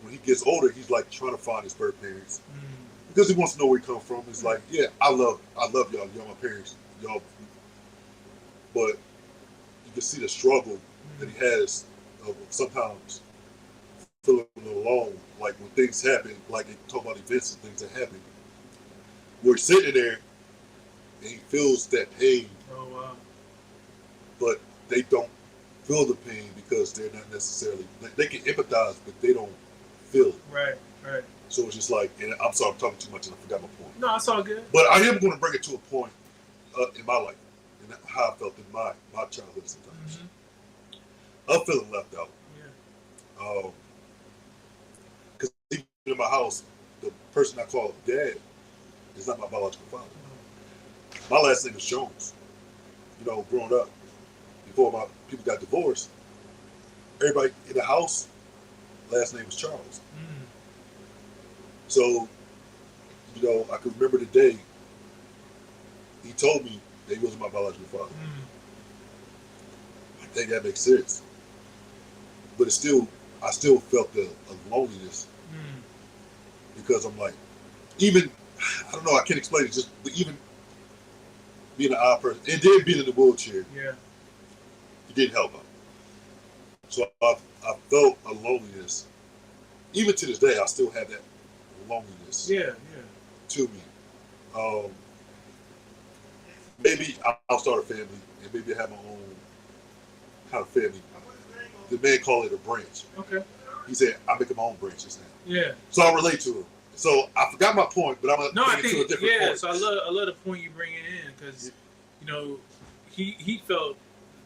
when he gets older, he's like trying to find his birth parents, because he wants to know where he comes from. It's like, yeah, I love y'all my parents, y'all, but you can see the struggle that he has of sometimes feeling alone, like when things happen, like they talk about events and things that happen, where he's sitting there and he feels that pain. Oh wow. But they don't feel the pain because they're not necessarily, they can empathize, but they don't feel it. Right. So it's just like, and I'm sorry, I'm talking too much and I forgot my point. No, it's all good. But I am going to bring it to a point in my life, and how I felt in my childhood sometimes. I'm feeling left out. Yeah. Because even in my house, the person I call dad is not my biological father. My last name is Jones. Growing up, before my people got divorced, everybody in the house, last name was Charles. So, I can remember the day he told me that he wasn't my biological father. I think that makes sense. But I still felt a loneliness, because I'm like, even, I don't know, I can't explain it, but even being an odd person, and then being in the wheelchair, it didn't help out. So I felt a loneliness. Even to this day, I still have that loneliness to me. Maybe I'll start a family, and maybe have my own kind of family. The man called it a branch. Okay. He said, I'm making my own branches now. Yeah. So I relate to him. So I forgot my point, but I'm going to bring it to a different point. So I love the point you bring it in, because, he felt,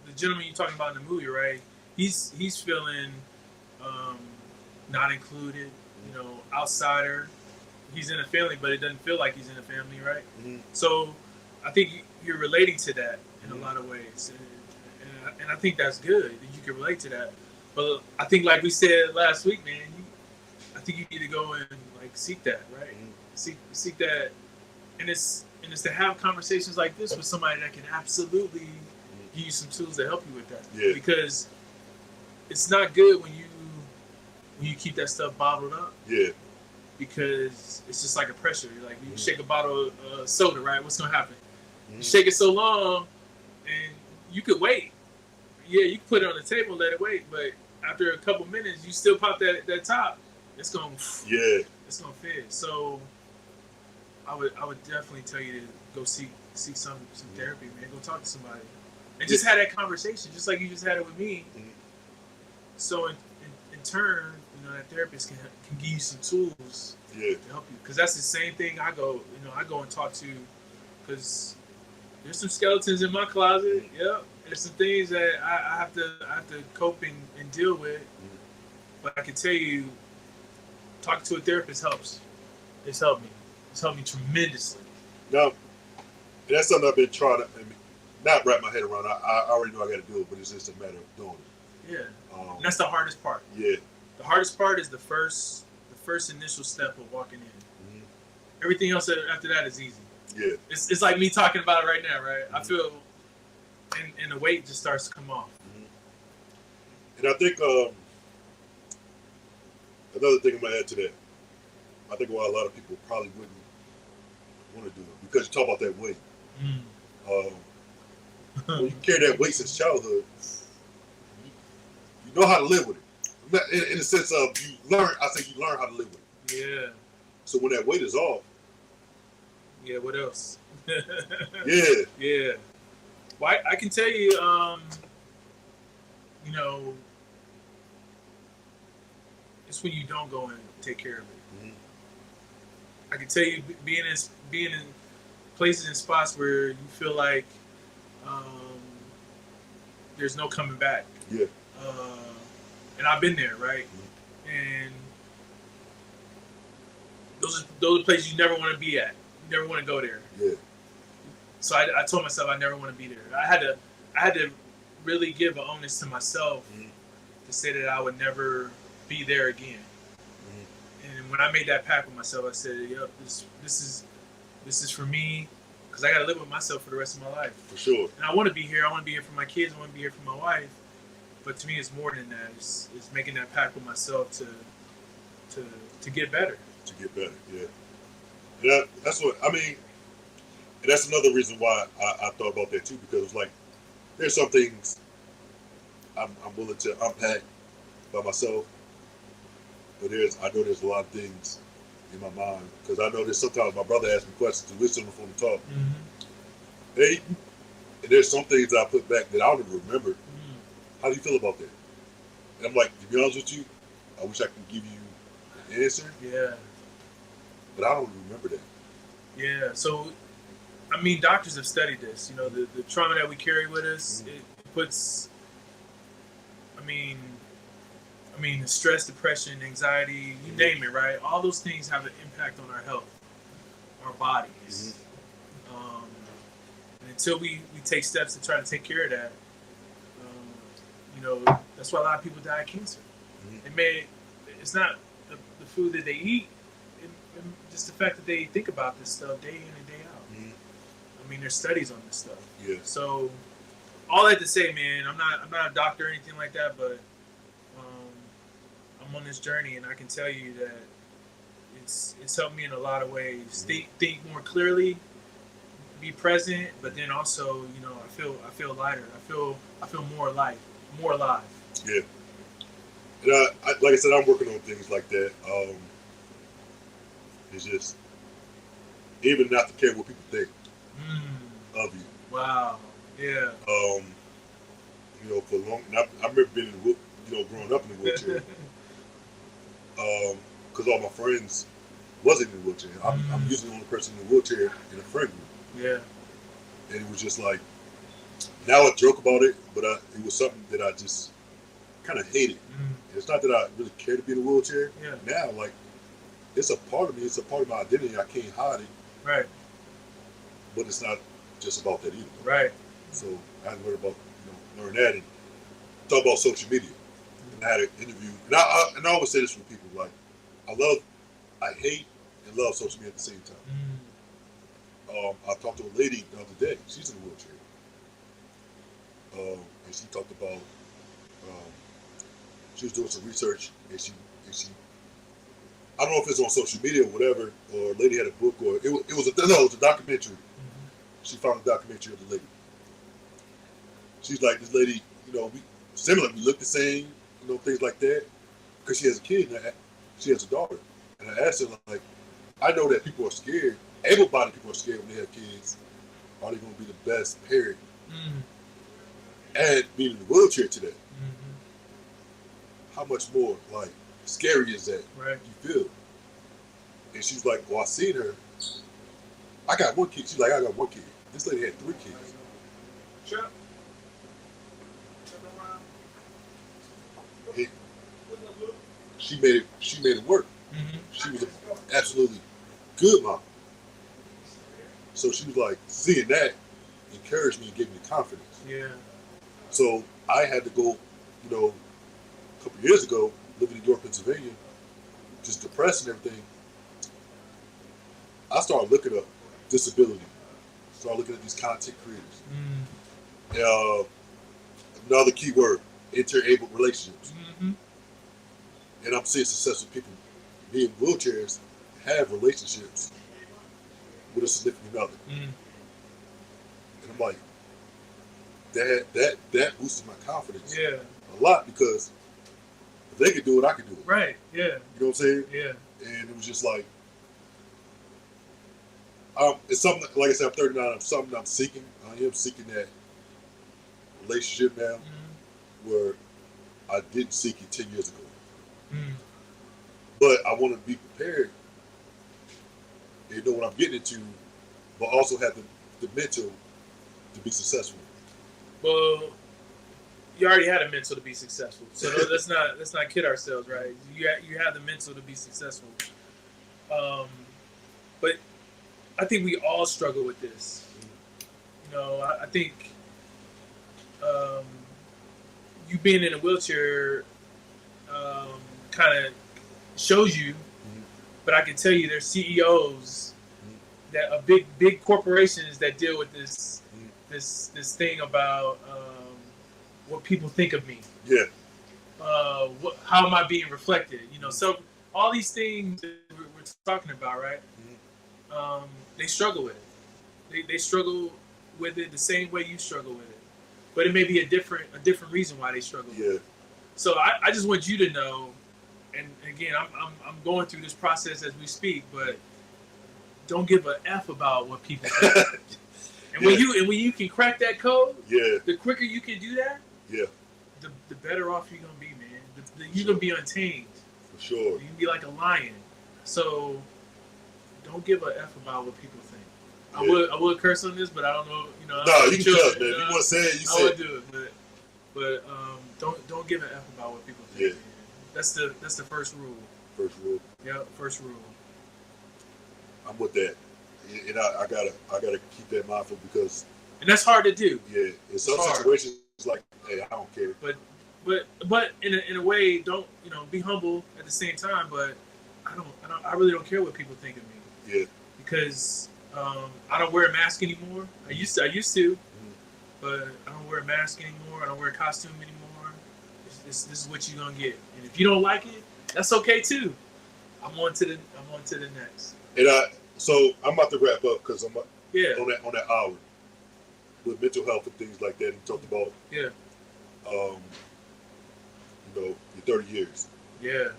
the gentleman you're talking about in the movie, right? He's feeling not included, outsider. He's in a family, but it doesn't feel like he's in a family, right? So I think you're relating to that in a lot of ways, and I think that's good that you can relate to that. But I think, like we said last week, man, I think you need to go and like seek that, right? Seek that, and it's to have conversations like this with somebody that can absolutely give you some tools to help you with that. Yeah. Because it's not good when you keep that stuff bottled up. Yeah. Because it's just like a pressure. You're like, you shake a bottle of soda, right? What's gonna happen? You shake it so long, and you could wait. Yeah, you can put it on the table and let it wait, but after a couple minutes, you still pop that top. It's gonna fit. So I would definitely tell you to go seek some therapy, man. Go talk to somebody and just have that conversation, just like you just had it with me. So in turn, you know, that therapist can give you some tools to help you, because that's the same thing I go and talk to, because there's some skeletons in my closet. Yep. There's some things that I have to cope and deal with. But I can tell you, talking to a therapist helps. It's helped me. It's helped me tremendously. Now, that's something I've been trying to not wrap my head around. I already know I got to do it, but it's just a matter of doing it. Yeah. And that's the hardest part. Yeah. The hardest part is the first initial step of walking in. Everything else after that is easy. Yeah. It's like me talking about it right now, right? I feel, and the weight just starts to come off. And I think another thing I'm gonna add to that, I think why a lot of people probably wouldn't want to do it, because you talk about that weight. When you carry that weight since childhood, you know how to live with it. In the sense of you learn how to live with it. Yeah. So when that weight is off. Yeah, what else? Yeah. Well, I can tell you, you know, it's when you don't go and take care of it. I can tell you, being in places and spots where you feel like there's no coming back. Yeah. And I've been there, right? And those are places you never want to be at. You never want to go there. Yeah. So I told myself I never want to be there. I had to really give an onus to myself to say that I would never be there again. And when I made that pact with myself, I said, "Yep, this is for me, because I got to live with myself for the rest of my life." For sure. And I want to be here. I want to be here for my kids. I want to be here for my wife. But to me, it's more than that. It's making that pact with myself to get better. To get better, yeah. That's what I mean. And that's another reason why I thought about that too, because it's like there's some things I'm willing to unpack by myself, but I know there's a lot of things in my mind, because I know that sometimes my brother asks me questions and we're sitting on the phone to talk. Hey, and there's some things I put back that I don't even remember. How do you feel about that? And I'm like, to be honest with you, I wish I could give you an answer. Yeah. But I don't remember that. Yeah. So, I mean, doctors have studied this. You know, the trauma that we carry with us, it puts, I mean, the stress, depression, anxiety, you name it, right? All those things have an impact on our health, our bodies. And until we take steps to try to take care of that, you know, that's why a lot of people die of cancer. It's not the food that they eat, just the fact that they think about this stuff day in and day out. I mean, there's studies on this stuff. Yeah. So, all that to say, man, I'm not a doctor or anything like that, but I'm on this journey, and I can tell you that it's helped me in a lot of ways. Think more clearly, be present, but then also, you know, I feel lighter. I feel more alive. Yeah. And like I said, I'm working on things like that. It's just even not to care what people think of you. Wow. Yeah. You know, for long, I remember being growing up in the wheelchair. Because all my friends wasn't in the wheelchair. I'm usually the only person in the wheelchair in a friend group. Yeah. And it was just like, now I joke about it, but it was something that I just kind of hated. It's not that I really care to be in a wheelchair. Yeah. Now, like, it's a part of me. It's a part of my identity. I can't hide it. Right. But it's not just about that either. Right. So I had to learn that and talk about social media. And I had an interview, and I always say this with people, like, I hate and love social media at the same time. I talked to a lady the other day. She's in a wheelchair, and she talked about she was doing some research, and she I don't know if it's on social media or whatever, or a lady had a book, or it was a documentary. She found a documentary of the lady. She's like, this lady, we look the same, things like that, because she has a kid, and she has a daughter. And I asked her, like, I know that people are scared, able-bodied people are scared when they have kids. Are they going to be the best parent? And being in the wheelchair today, how much more, like, scary is that? Right. You feel? And she's like, well, I seen her. I got one kid. She's like, I got one kid. This lady had 3 kids. Sure. She made it work. She was an absolutely good mom. So she was like, seeing that encouraged me and gave me the confidence. Yeah. So I had to go, a couple years ago, living in York, Pennsylvania, just depressed and everything. I started looking up disability. Started looking at these content creators. Another key word, interabled relationships. And I'm seeing successful people being in wheelchairs have relationships with a significant other. And I'm like, that boosted my confidence a lot, because if they could do it, I could do it. Right, yeah. You know what I'm saying? Yeah. And it was just like, it's something, like I said, I'm 39, I'm something I'm seeking. I am seeking that relationship now where I didn't seek it 10 years ago. But I want to be prepared and know what I'm getting into, but also have the mental to be successful. Well, you already had a mental to be successful, so let's not kid ourselves, right? You have the mental to be successful, but I think we all struggle with this. I think you being in a wheelchair kind of shows you, but I can tell you there's CEOs that are big corporations that deal with this thing about what people think of me. Yeah. How am I being reflected? So all these things that we're talking about, right? They struggle with it. They struggle with it the same way you struggle with it, but it may be a different reason why they struggle with it. So I just want you to know, and again, I'm going through this process as we speak, but don't give a F about what people think. And when you can crack that code, the quicker you can do that, the better off you're gonna be, man. You're gonna be untamed. For sure. You can be like a lion. So don't give a F about what people think. I would curse on this, but I don't know. No, you can cuss, man. If you want to say it, you say it. I would do it, but don't give an F about what people think. Man. That's the first rule. First rule. Yeah, first rule. I'm with that, and I gotta keep that mindful, because. And that's hard to do. Yeah, in some situations, it's like, hey, I don't care. But in a way, don't be humble at the same time. But I really don't care what people think of me. Yeah. Because I don't wear a mask anymore. I used to, but I don't wear a mask anymore. I don't wear a costume anymore. This is what you're gonna get, and if you don't like it, that's okay too. I'm on to the next. And so I'm about to wrap up, because I'm on that hour with mental health and things like that. And talked about your 30 years. Yeah.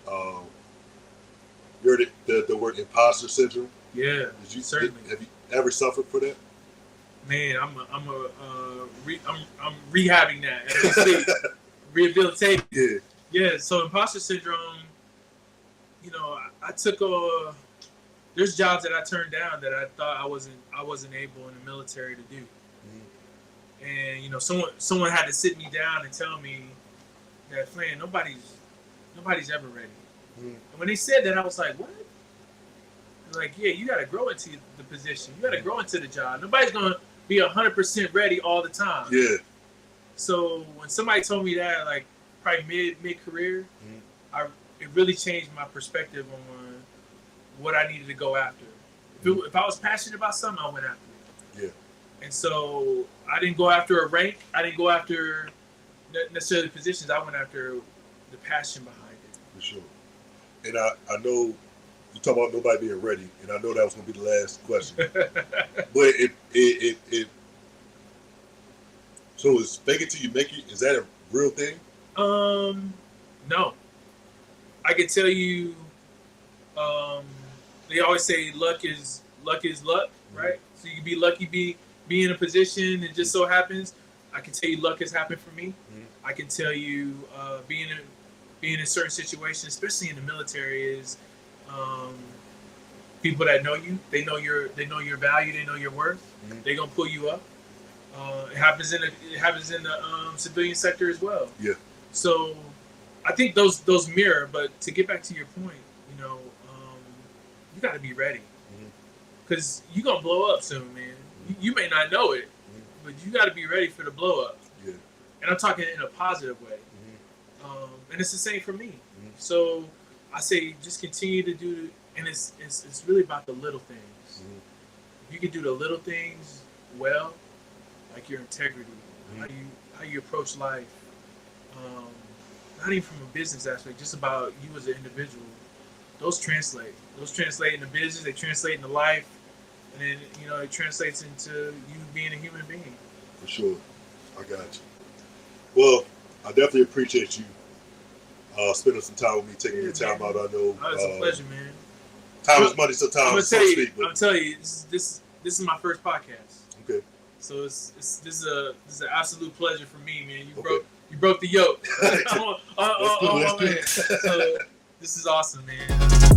You heard the word imposter syndrome. Yeah. Certainly. Have you ever suffered for that? Man, I'm rehabbing that as we speak. Rehabilitating. Yeah. Yeah. So imposter syndrome. I took there's jobs that I turned down that I thought I wasn't able in the military to do. And someone had to sit me down and tell me that, Flan, nobody's ever ready. And when they said that, I was like, what? They're like, yeah, you got to grow into the position. You got to grow into the job. Nobody's gonna be 100% ready all the time. Yeah. So when somebody told me that, like, probably mid career, it really changed my perspective on what I needed to go after. If I was passionate about something, I went after it. Yeah. And so I didn't go after a rank. I didn't go after necessarily positions. I went after the passion behind it. For sure. And I know you talk about nobody being ready, and I know that was going to be the last question. But it so is fake it till you make it? Is that a real thing? No. I can tell you. They always say luck is luck, right? So you can be lucky, be in a position, and just so happens. I can tell you luck has happened for me. I can tell you being in certain situations, especially in the military, is people that know you. They know your value. They know your worth. They're gonna pull you up. It happens in the civilian sector as well. Yeah. So I think those mirror. But to get back to your point, you got to be ready, because you're gonna blow up soon, man. You may not know it, but you got to be ready for the blow up. Yeah. And I'm talking in a positive way. And it's the same for me. So I say just continue to do, and it's really about the little things. If you can do the little things well, like your integrity, how you approach life, not even from a business aspect, just about you as an individual. Those translate into business. They translate into life, and then it translates into you being a human being. For sure, I got you. Well, I definitely appreciate you spending some time with me, taking your time out. I know it's a pleasure, man. Time is money sometimes. I'm telling you, this is my first podcast. Okay. So this is an absolute pleasure for me, man. You broke the yoke. Let's do it. So this is awesome, man.